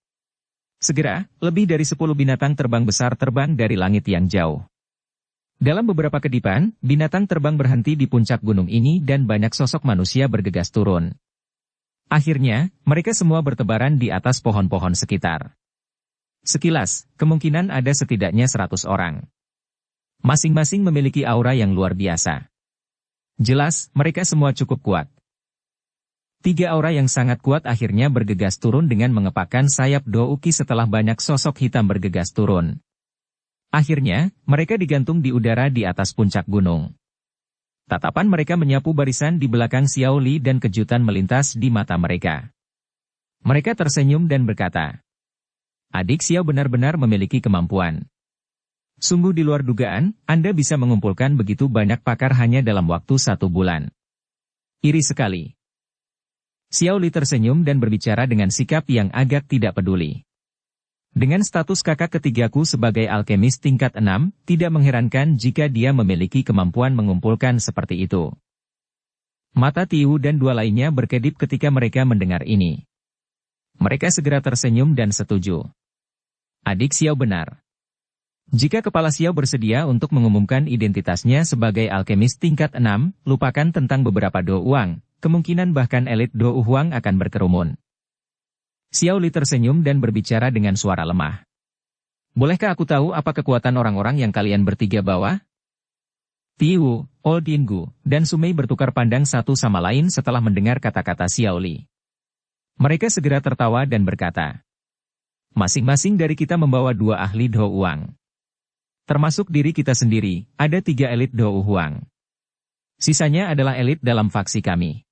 Segera, lebih dari 10 binatang terbang besar terbang dari langit yang jauh. Dalam beberapa kedipan, binatang terbang berhenti di puncak gunung ini dan banyak sosok manusia bergegas turun. Akhirnya, mereka semua bertebaran di atas pohon-pohon sekitar. Sekilas, kemungkinan ada setidaknya 100 orang. Masing-masing memiliki aura yang luar biasa. Jelas, mereka semua cukup kuat. 3 aura yang sangat kuat akhirnya bergegas turun dengan mengepakkan sayap Douki setelah banyak sosok hitam bergegas turun. Akhirnya, mereka digantung di udara di atas puncak gunung. Tatapan mereka menyapu barisan di belakang Xiao Li dan kejutan melintas di mata mereka. Mereka tersenyum dan berkata, "Adik Xiao benar-benar memiliki kemampuan. Sungguh di luar dugaan, Anda bisa mengumpulkan begitu banyak pakar hanya dalam waktu 1 bulan. Iri sekali." Xiao Li tersenyum dan berbicara dengan sikap yang agak tidak peduli. Dengan status kakak ketigaku sebagai alkemis tingkat 6, tidak mengherankan jika dia memiliki kemampuan mengumpulkan seperti itu. Mata Tiu dan 2 lainnya berkedip ketika mereka mendengar ini. Mereka segera tersenyum dan setuju. Adik Xiao benar. Jika kepala Xiao bersedia untuk mengumumkan identitasnya sebagai alkemis tingkat 6, lupakan tentang beberapa Do Uang, kemungkinan bahkan elit Do Huang akan berkerumun. Xiao Li tersenyum dan berbicara dengan suara lemah. Bolehkah aku tahu apa kekuatan orang-orang yang kalian bertiga bawa? Tiu, Old Yinggu, dan Sumei bertukar pandang satu sama lain setelah mendengar kata-kata Xiao Li. Mereka segera tertawa dan berkata, "Masing-masing dari kita membawa 2 ahli Do Uang. Termasuk diri kita sendiri, ada 3 elit Do Huang. Sisanya adalah elit dalam faksi kami.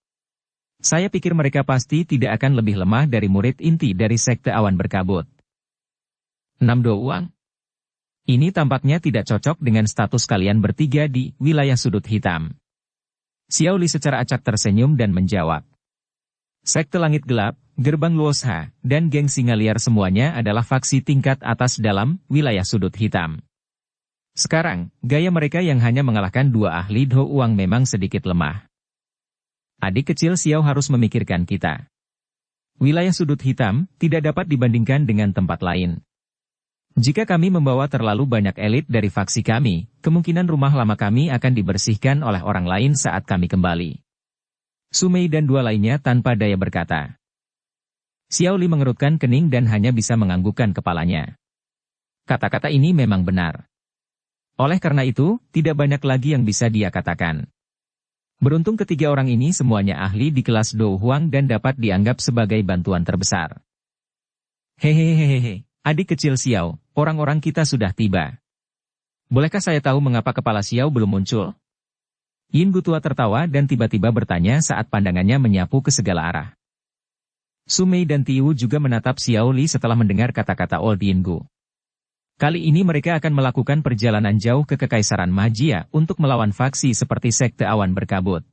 Saya pikir mereka pasti tidak akan lebih lemah dari murid inti dari Sekte Awan Berkabut. 6 Do Uang? Ini tampaknya tidak cocok dengan status kalian bertiga di wilayah sudut hitam." Xiao Li secara acak tersenyum dan menjawab. Sekte Langit Gelap, Gerbang Luosha, dan Geng Singa Liar semuanya adalah faksi tingkat atas dalam wilayah sudut hitam. Sekarang, gaya mereka yang hanya mengalahkan 2 ahli Do Uang memang sedikit lemah. Adik kecil Xiao harus memikirkan kita. Wilayah sudut hitam tidak dapat dibandingkan dengan tempat lain. Jika kami membawa terlalu banyak elit dari faksi kami, kemungkinan rumah lama kami akan dibersihkan oleh orang lain saat kami kembali. Sumei dan 2 lainnya tanpa daya berkata. Xiao Li mengerutkan kening dan hanya bisa menganggukkan kepalanya. Kata-kata ini memang benar. Oleh karena itu, tidak banyak lagi yang bisa dia katakan. Beruntung ketiga orang ini semuanya ahli di kelas Do Huang dan dapat dianggap sebagai bantuan terbesar. Hehehehe, adik kecil Xiao, orang-orang kita sudah tiba. Bolehkah saya tahu mengapa kepala Xiao belum muncul? Yin Gu tua tertawa dan tiba-tiba bertanya saat pandangannya menyapu ke segala arah. Sumei dan Tiu juga menatap Xiao Li setelah mendengar kata-kata Old Yin Gu. Kali ini mereka akan melakukan perjalanan jauh ke Kekaisaran Magia untuk melawan faksi seperti Sekte Awan Berkabut.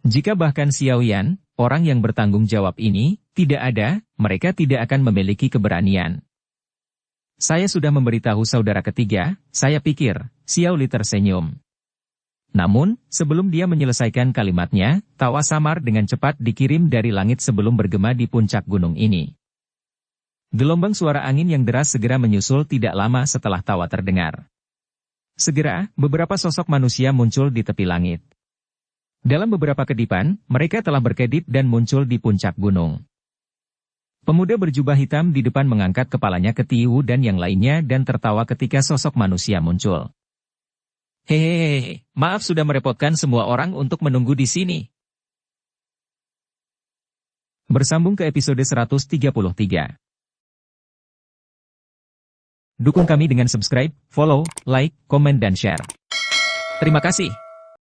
Jika bahkan Xiao Yan, orang yang bertanggung jawab ini, tidak ada, mereka tidak akan memiliki keberanian. Saya sudah memberitahu saudara ketiga, saya pikir, Xiao Li tersenyum. Namun, sebelum dia menyelesaikan kalimatnya, tawa samar dengan cepat dikirim dari langit sebelum bergema di puncak gunung ini. Gelombang suara angin yang deras segera menyusul tidak lama setelah tawa terdengar. Segera, beberapa sosok manusia muncul di tepi langit. Dalam beberapa kedipan, mereka telah berkedip dan muncul di puncak gunung. Pemuda berjubah hitam di depan mengangkat kepalanya ke Tiu dan yang lainnya dan tertawa ketika sosok manusia muncul. Hehehe, maaf sudah merepotkan semua orang untuk menunggu di sini. Bersambung ke episode 133. Dukung kami dengan subscribe, follow, like, komen dan share. Terima kasih.